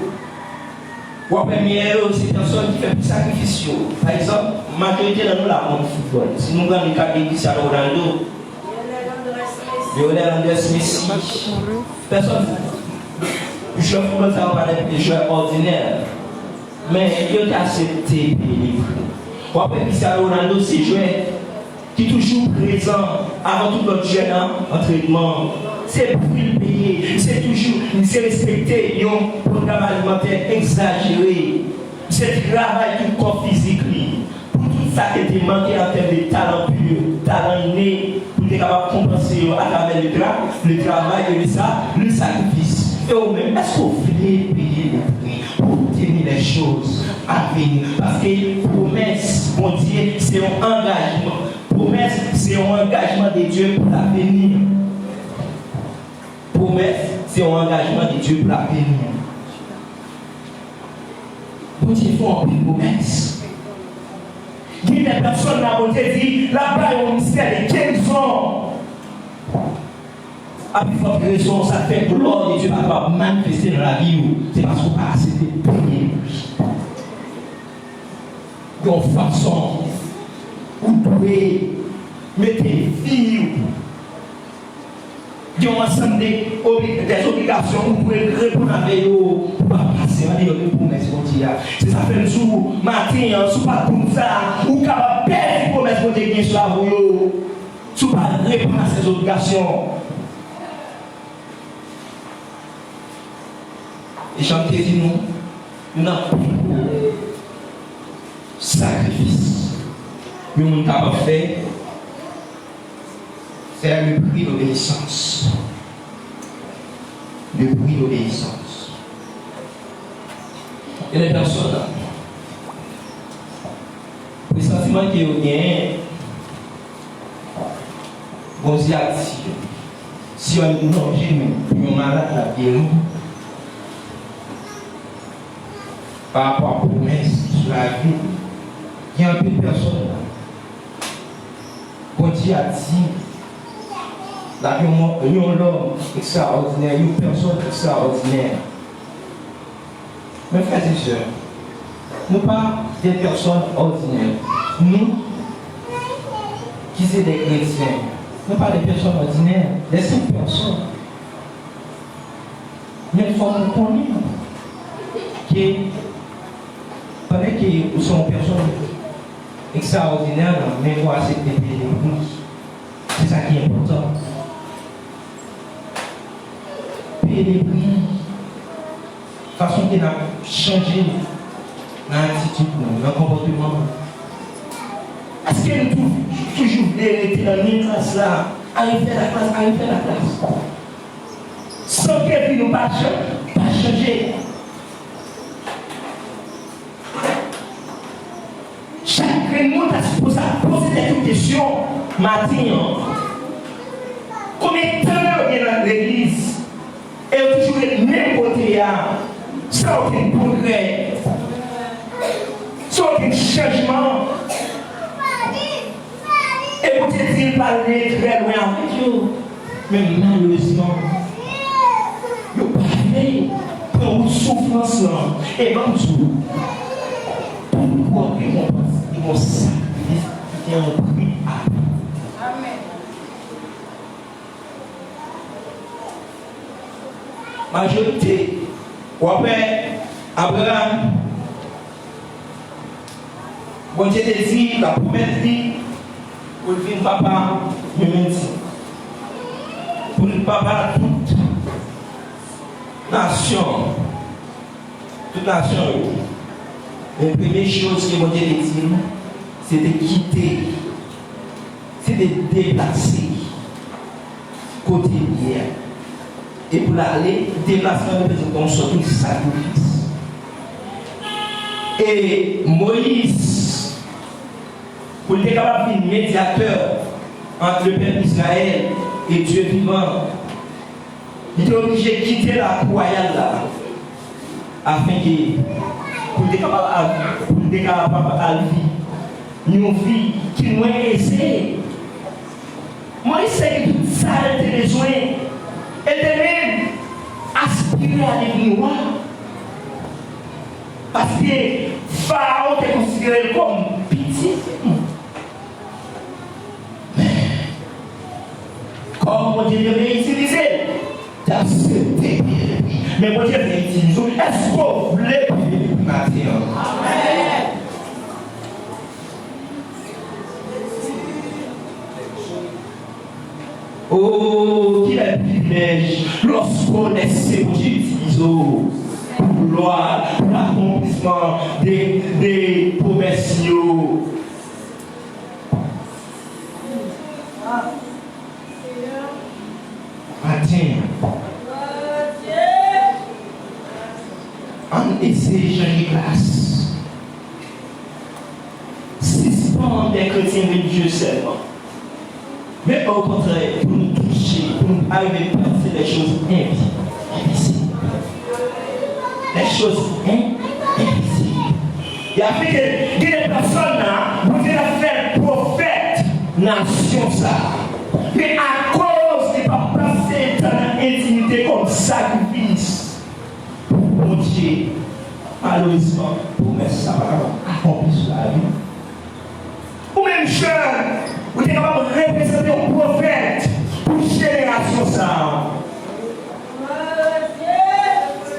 ou en première, c'est une personne qui fait plus sacrifice. Par exemple, la majorité de nous, la monde football. Si nous avons le cas de Cristiano Ronaldo, Lionel Andrés Messi, personne. Le joueur football, ça va être des joueurs ordinaires. Mais il a accepté les prix. Ou après Cristiano Ronaldo, c'est un joueur qui est toujours présent avant tout notre jeune entraînement. C'est pour le payer, c'est toujours, c'est respecter un programme alimentaire exagéré. C'est le travail du corps physique. Pour tout ça qui était manqué en termes de talent pur, talent inné, pour être capable de compenser à travers le travail et le sacrifice. Et au même, est-ce qu'on voulait payer le prix pour obtenir les choses à venir? Parce que promesse, mon Dieu, c'est un engagement. Promesse, c'est un engagement de Dieu pour l'avenir. Promesse, c'est un engagement de Dieu pour l'avenir. Pour Dieu, il faut une promesse. Il y a des personnes là où Dieu dit, là-bas, il y a un mystère de guérison. À plus forte raison, ça fait que l'ordre de Dieu va manifester dans la vie. C'est parce qu'on a accepté de payer. De façon, vous pouvez mettre des filles. Il y a un ensemble des obligations, vous pouvez répondre avec eux pour ne pas passer c'est pas des promesses pour dire. C'est ça fait le jour, matin, sous pas comme ça, ou capable de perdre les promesses pour dire qu'il y a vous, sous pas répondre à ces obligations. Et chanter dit nous avons sacrifice. Nous sommes capables de faire, c'est le prix d'obéissance. Le prix d'obéissance. Et les personnes, le sentiment qu'il y a, bon, si on est mangé, mais on malade la vie, par rapport à la promesse sur la vie, il y a un peu de personnes. Bon Dieu a dit, la vie, il y a un homme extraordinaire, il y a une personne extraordinaire. Mes frères et sœurs, nous ne sommes pas des personnes ordinaires. Nous, qui sommes des chrétiens, nous ne sommes pas des personnes ordinaires, des simples personnes. Mais il faut nous connaître que pendant que nous sommes personnes extraordinaires, mais il faut accepter les prix. C'est ça qui est important. Payer les prix. Façon qu'il a changé dans l'attitude, dans le comportement. Est-ce que nous toujours été dans la même classe là, arriver à la classe, sans que nous ne pas changer. Chaque monde a supposé poser des questions matin. Combien de temps on est dans l'église et on toujours le même côté sans aucun progrès, sans aucun changement. Et vous êtes parler très loin avec vous. Mais malheureusement, vous parlez pour une souffrance et même tout. Pourquoi ils vont sacrifier et un prix à vous. Amen. Majorité, ou après Abraham, bon Dieu te dit, la promesse dit, pour le vivre papa, je me dis, pour le papa, toute nation, la première chose que mon Dieu te dit, c'est de quitter, c'est de déplacer côté bien. Et pour aller déplacer dans surtout le sacrifice. Et Moïse, pour être capable d'être médiateur entre le peuple d'Israël et Dieu vivant, il est obligé de quitter la royale là, afin que pour être capable à vivre une vie qui nous est aisée. Moïse sait que tout ça a besoin. Et de même aspirer à devenir roi. Parce que Pharaon est considéré comme petit. Mais, comme mon Dieu devait utiliser, d'accepter. Mais mon Dieu devait utiliser. Est-ce qu'on voulait matin? Amen. Oh, qu'il est privilège lorsqu'on essaie d'utiliser pour gloire, pour l'accomplissement des promesses. Matin, on essaie de changer de classe. C'est pas des chrétiens religieux seulement. Mais au contraire, pour nous toucher, pour nous arriver à penser les choses invisibles. Les choses invisibles. Il y a fait que des personnes là, vous allez faire prophète nation ça. Mais à cause de ne pas passer dans l'intimité comme sacrifice, mon Dieu, malheureusement, pour mettre ça accomplir sur la vie. Ou même jeune, vous êtes capable de représenter un prophète pour une génération ça.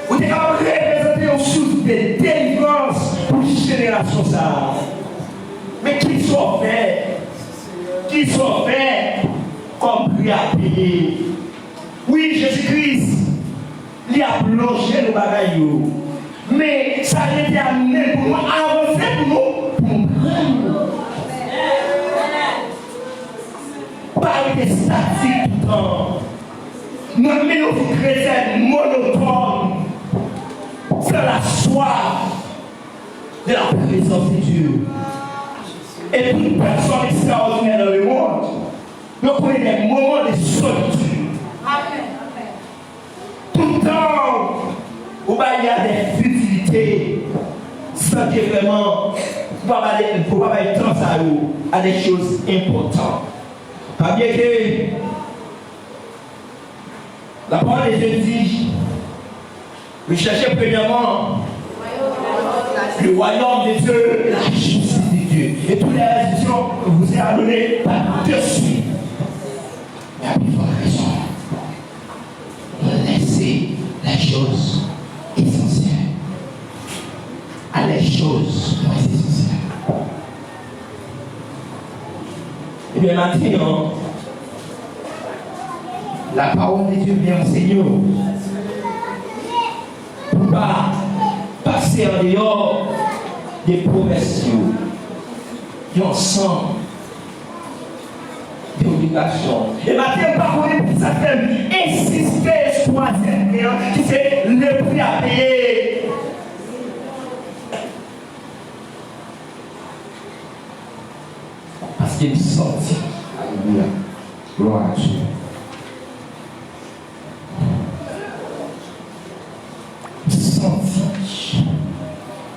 Vous êtes capable de représenter un soutien fait comme prix à payer. Oui, Jésus-Christ, il a plongé nos bagailles. Mais ça a été amené pour nous, avancer pour nous prendre. Pas des statiques tout le temps. Nous nous chrétiens monotones. C'est la soif de la présence de Dieu. Et toute personne extraordinaire dans le monde, nous connaissons des moments de solitude. Tout le temps, où il y a des futilités, sans que vraiment, il ne faut pas être temps à des choses importantes. Pas bien que la parole de Dieu dit, vous cherchez premièrement le royaume de Dieu et la justice de Dieu. Et toutes les réalisations que vous avez données par de suite. Mais à plus forte raison, laissez les choses essentielles à les choses moins essentielles. Et bien maintenant, la parole de Dieu vient enseigner pour pas passer en dehors des promesses qui ont ensemble d'obligation. Et maintenant, parole pour ça fait insister sur un Seigneur qui c'est le prix à payer. Parce qu'il sortit. Alléluia. Gloire à Dieu.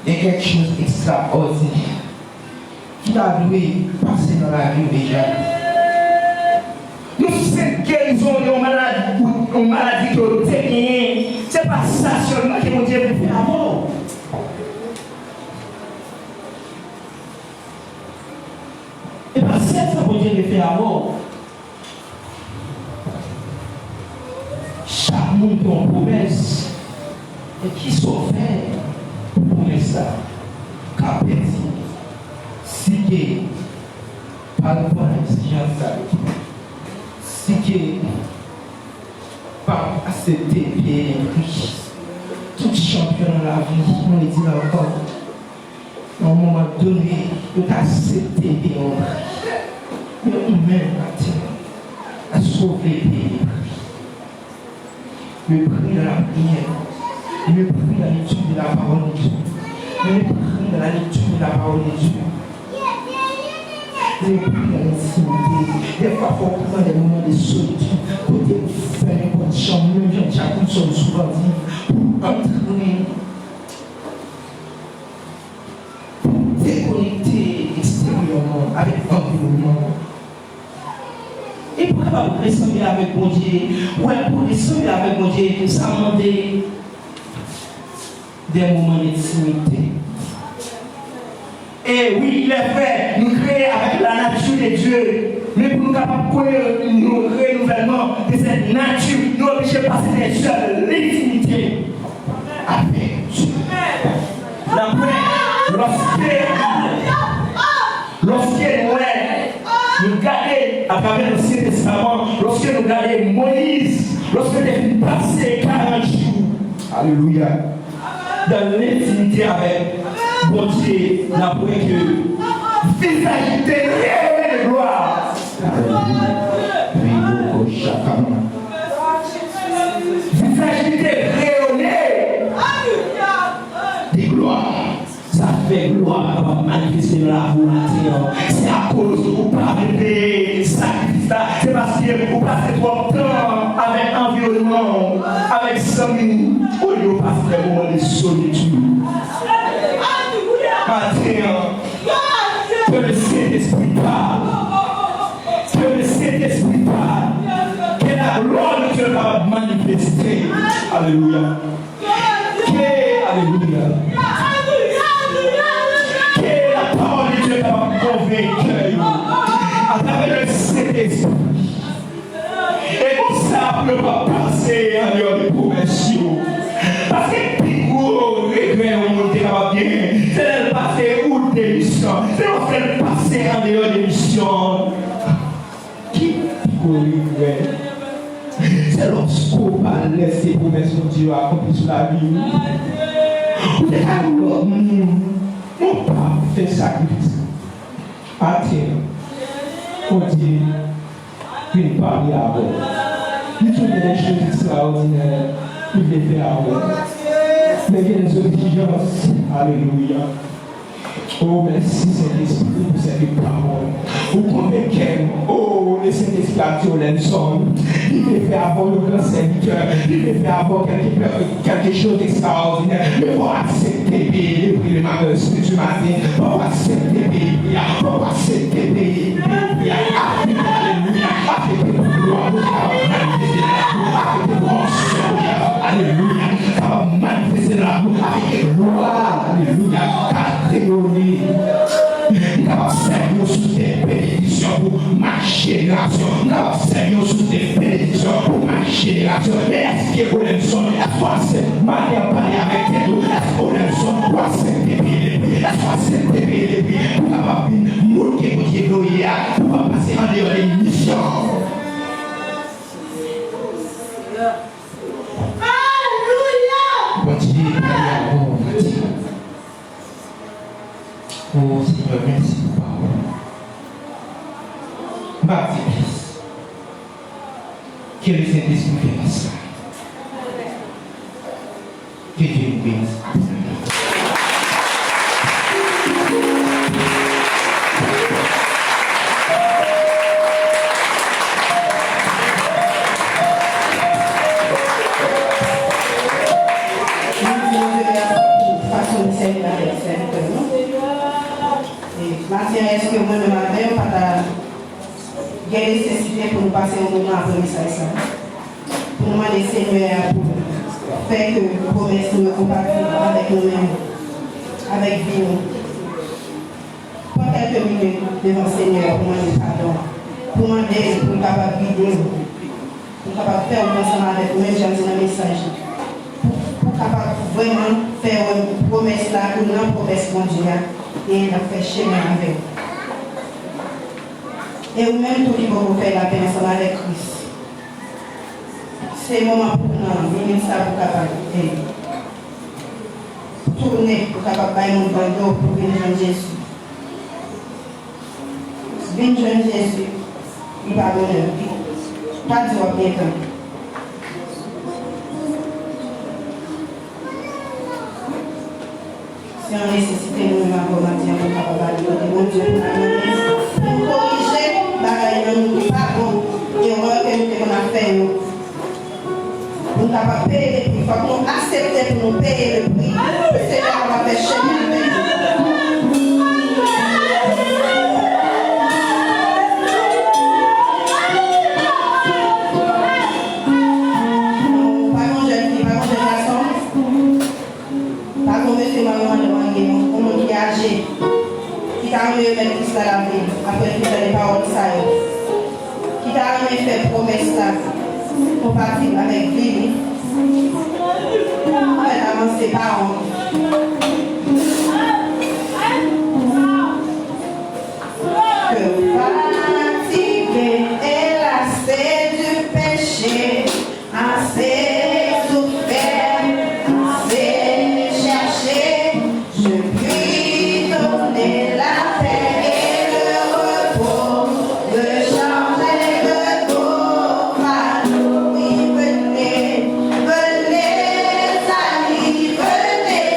Il y a quelque chose d'extraordinaire qui a dû passer dans la vie déjà. Nous sommes guérison de maladie que nous avons. Ce n'est pas ça seulement que mon Dieu veut faire à mort. Et pas ça que mon Dieu veut faire à mort. Chaque monde qui a une promesse et qui soit fait. Pour ça, capé, si que par rapport à l'exigence, si que par accepter bien riche, tout champion dans la vie, on le dit encore, à un moment donné, il faut accepter bien riche, mais nous-mêmes, à sauver bien le prix de la prière. Le prix de la lecture de la parole de Dieu. Le prix de la lecture de la parole de Dieu. Le prix de l'intimité. Des fois, il faut prendre des moments de solitude. Côté faire un bon champ, même Jean-Jacques Rousseau souvent dit, pour entrer, pour déconnecter extérieurement avec l'environnement. Et pour ressembler avec mon Dieu, ouais, pour ressembler avec mon Dieu, ça demande des moments d'intimité. Et oui, il est vrai, nous créons avec la nature de Dieu. Mais pour nous capables de créer nos renouvellement de cette nature, nous obligés de passer des heures de l'intimité avec Dieu. Lorsque nous regardons à travers l'Ancien Testament, lorsque nous regardons Moïse, lorsque nous avons passé 40 jours, alléluia, dans l'intimité avec mon Dieu, nous avons que visage de gloire. Visage rayonné de gloire. Ça fait gloire à manifester la volonté. C'est à cause de vous parler sacrifice. C'est parce que vous passez trop de temps avec l'environnement, avec ses amis, au lieu de passer des moments de solitude. Matin, que le Saint-Esprit parle. Que le Saint-Esprit parle. Que la gloire de Dieu va manifester. Alléluia. Alléluia. Que la parole de Dieu va convaincre à travers le Saint-Esprit. Et comme ça, ne pas passer en dehors des promesses. Parce que plus gros regret on est capable bien, c'est de passer outre des missions. C'est de passer en dehors des missions. courir, ouais. C'est lorsqu'on va laisser promesses de Dieu accomplir sur la vie. Vous êtes alors, mon papa fait sacrifice. Attends, on dit, il parle à vous. Il trouve des choses extraordinaires, il les fait à vous. Mais il y a des exigences, alléluia. Oh, merci Saint-Esprit pour cette parole. Vous convainquez, oh, le Saint-Esprit a tué l'ensemble. Il fait faire avoir le grand serviteur. Il fait faire avoir quelque chose d'extraordinaire. Mais pour accepter les prix de ma mère ce matin, pour accepter les prix, pour accepter les prix. Alléluia. Alléluia. Ça va manifester l'amour avec gloire. Alléluia. Catégorie. Il va servir sous des bénédictions pour ma génération. Il va servir sous des bénédictions pour ma génération. Mais est-ce que vous l'aimez son? Est-ce que c'est manière de parler avec elle? Est-ce que vous l'aimez son? Pour accepter les prix. Est-ce que vous acceptez les prix? Pour avoir une moule qui est votre gloire. Pour passer en dehors des missions. Continuez à prier à vous, Mathieu. Oh Seigneur, merci pour la parole. Mardi, que le Saint-Esprit fasse ça. Que Dieu nous bénisse. Est-ce que moi, le matin, pas de nécessité pour nous passer un moment après le message? Pour nous demander, Seigneur, pour faire que nous promesses nous compatibles avec nous-mêmes, avec vous. Prends quelques minutes devant le Seigneur pour demander pardon, pour demander pour nous capable de guider, pour capable de faire un ensemble avec nous, même j'ai dit dans le message, pour capable vraiment faire une promesse là, une non promesse mondiale. Et il a fait chemin avec. Et vous-même, tout qui vous faire la paix ensemble avec Christ. C'est le moment pour nous, venir ça pour capable de tourner, pour capable de faire mon bandeau pour venir joindre Jésus. Venir joindre Jésus, il va donner. Pas de joie bien quand. Si on nécessite nous encore maintenant pour capable de bon Dieu pour corriger bagaille nous pas bon et on va que nous a fait nous capable de payer le prix, il faut qu'on accepte pour nous payer le prix. C'est là qu'on va faire chemin avec nous. Qui t'a amené mettre Christ à la vie, après tout les paroles de ça. Qui t'a amené faire promesse là, pour partir avec vie. On va avancer par que fatigué et lassé du péché, assez souffert, assez cherché, je puis donner la paix et le repos, de changer de peau, ma louis, venez, venez, amis, venez,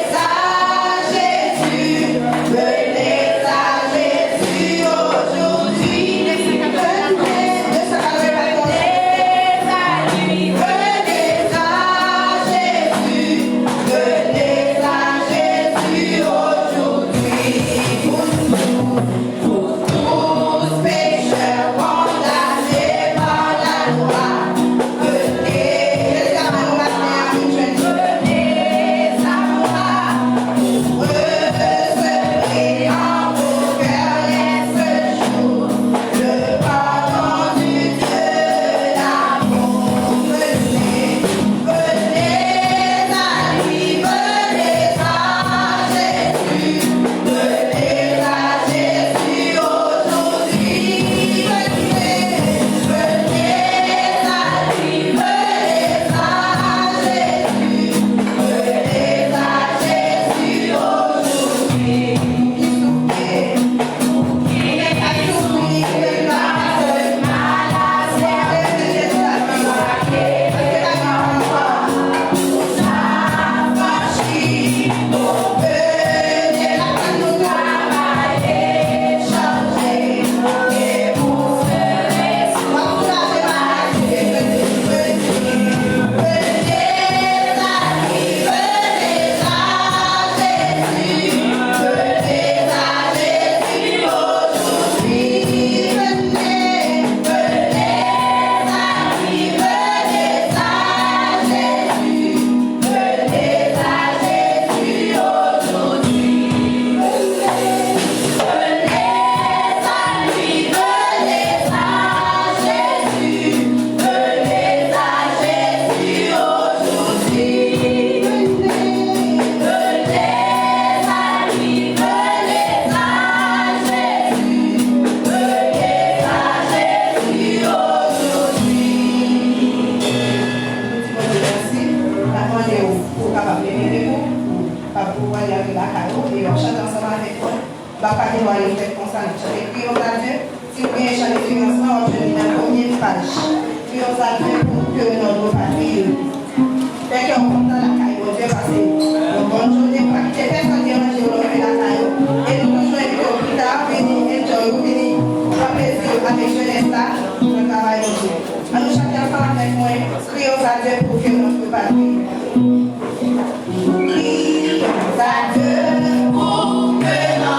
pas de voir les faits comme ça. Et prions à Dieu, si vous voulez changer de financement, on va dans la première page. Prions à Dieu pour que notre patrie. Dès qu'on compte dans la caille, on Dieu passer une bonne journée pour quitter personne déranger, on fait la caille. Et nous toujours invitons plus tard, venir, enjoy, venir, faire plaisir avec jeunesse là, le travail de Dieu. À nous chacun ensemble avec moi, prions à Dieu pour que notre patrie. Prions à Dieu pour que notre patrie.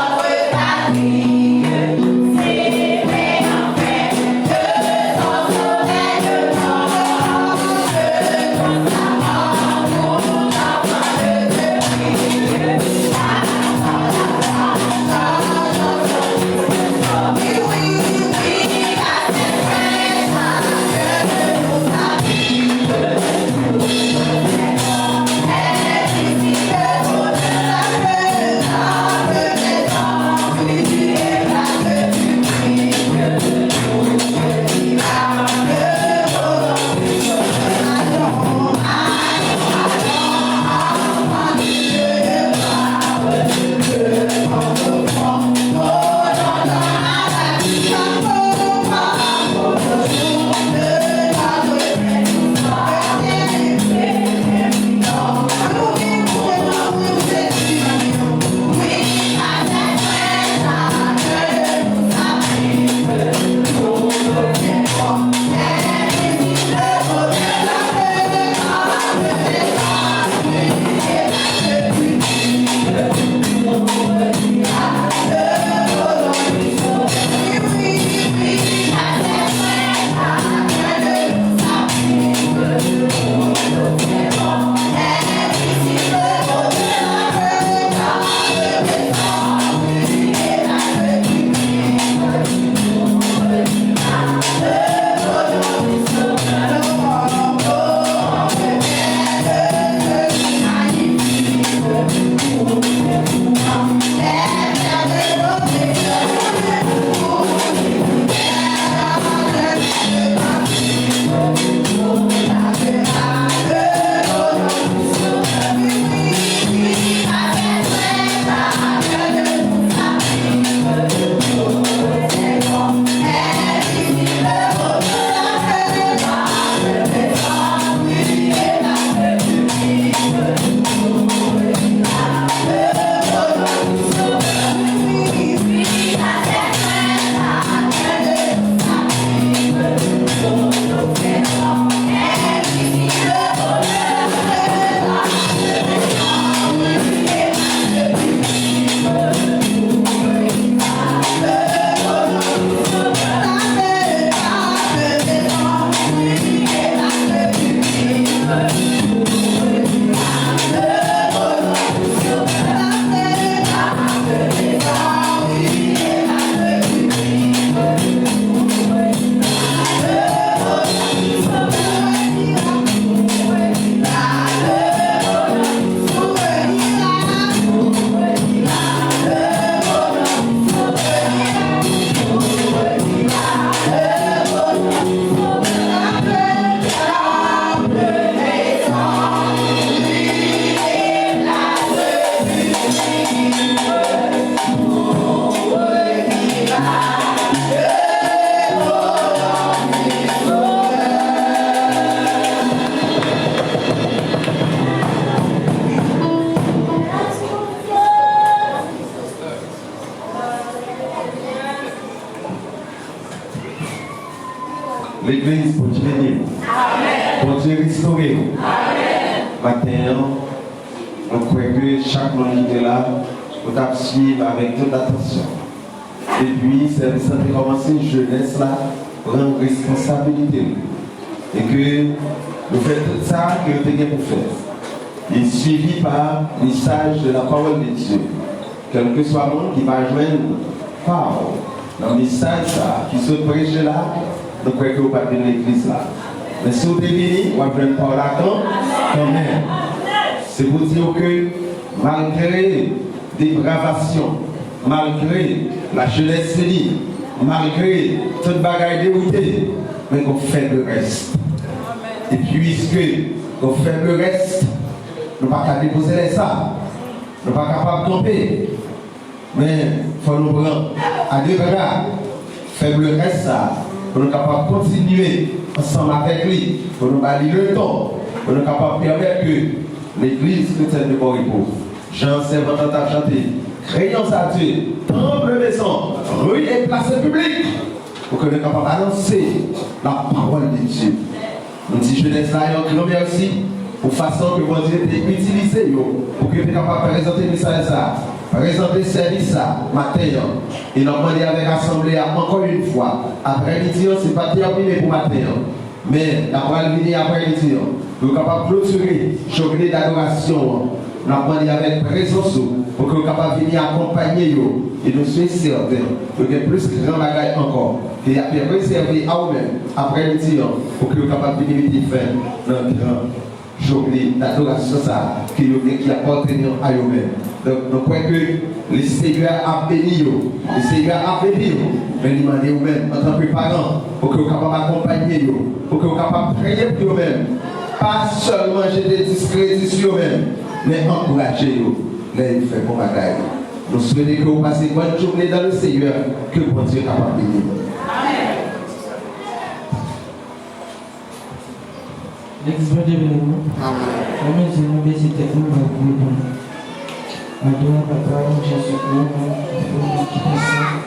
L'église pour Dieu bénir. Pour Dieu restaurer. Matin, on croit que chaque monde qui est là, on doit suivre avec toute attention. Et puis, c'est de commencer jeunesse là, prendre responsabilité. Et que nous faisons tout ça que nous avons pour faire. Et suivi par le message de la parole de Dieu. Quel que soit le monde qui va joindre parole dans le message ça, qui se prêche là, nous croyons que vous partez de l'église là. Mais si vous êtes béni, vous avez une parole à quand même. C'est pour dire que malgré des dépravation, malgré la jeunesse finie, malgré toute bagaille déroutée, mais qu'on fait le reste. Et puisque qu'on fait le reste, nous ne pouvons pas déposer les ça, nous ne pouvons pas tomber. Mais il faut nous prendre à deux bras, faire le reste ça, pour nous capables de continuer ensemble avec lui, pour nous balayer le temps, pour nous capables de permettre que l'église chrétienne de Boripo, Jean servant à chanter, créons à Dieu, temple maison, rue et place publique, pour que nous soyons capables d'annoncer la parole de Dieu. Nous disons jeunesse là, un grand merci pour façon que bon Dieu ait utilisé pour que nous soyons capables de présenter le message ça. Présenter le service matin et nous demandons avec l'Assemblée encore une fois. Après-midi, ce n'est pas terminé pour matin. Mais la parole venir après-midi. Nous sommes capables de clôturer la journée d'adoration. Nous demandons avec présence pour que nous soyons capables de venir accompagner et nous soyons certains pour que plus de grands bagages encore. Et après réserver à vous-même après-midi pour que nous soyons capables de venir faire notre grande journée d'adoration qui apporte à vous-même. Donc, nous croyons que le Seigneur a béni, le Seigneur a béni, mais nous demandons vous-même, en tant que parents, pour que vous soyez capables d'accompagner, pour que vous soyez capables de prier pour vous-même. Pas seulement jeter discrédit sur vous-même, mais encourager vous. Là, il fait bon bagaille. Nous souhaitons que vous passez une bonne journée dans le Seigneur, que bon Dieu est capable de bénir. L'expert de l'événement. Amen. Je vous remercie de vous. Adore Papa, Jésus-Christ, qui puissant.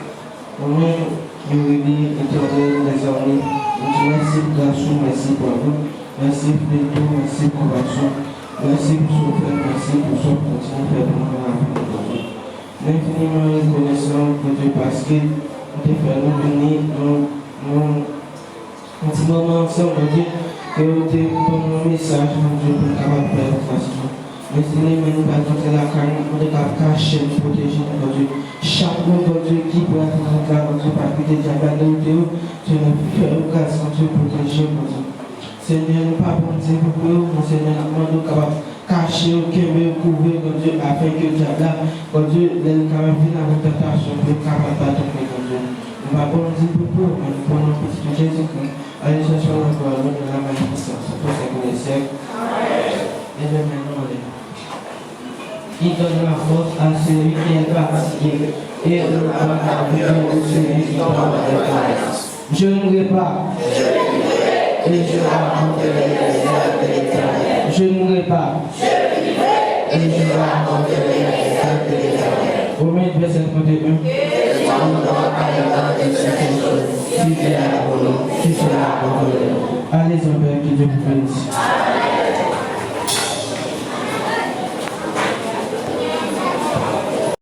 Au nom du réveil éternel des armées, merci pour grâce, merci pour vous, merci pour tout, merci pour l'action, merci pour son frère, merci pour son continu faire pour nous la vie de Dieu. L'infiniment reconnaissant pour Dieu parce que nous te fait nous venir, un petit moment ensemble, Dieu, que nous te donnons un message, mon Dieu, pour capable de faire notre action. Mais Seigneur, nous allons faire la carne, nous devons cacher, nous protéger, mon Dieu. Chaque mot, mon Dieu, qui peut être notre là, mon Dieu, par que des diables, nous devons, tu nous fais grâce, mon Dieu, protéger, mon Dieu. Seigneur, nous pas bon Dieu pour vous, mon Seigneur, nous sommes capables de cacher, de couvrir, mon Dieu, afin que le diable, mon Dieu, les capables de venir à notre tentation, pour capable de tomber, mon Dieu. Nous pas bon Dieu pour vous, mais nous prenons le petit Jésus-Christ. Allez chercher la gloire, nous la magnificence, pour ces siècles. Et maintenant, il donne la force à celui qui est fatigué et le donne la vie à celui qui tombe de grâce. Je ne mourrai pas. Et je raconterai les œuvres de l'Éternel. Je ne mourrai pas. Et je raconterai les œuvres de l'Éternel. Romains verset 51. Si tu es à la volonté, tu seras à la volonté. Allez, en Père, que Dieu vous bénisse.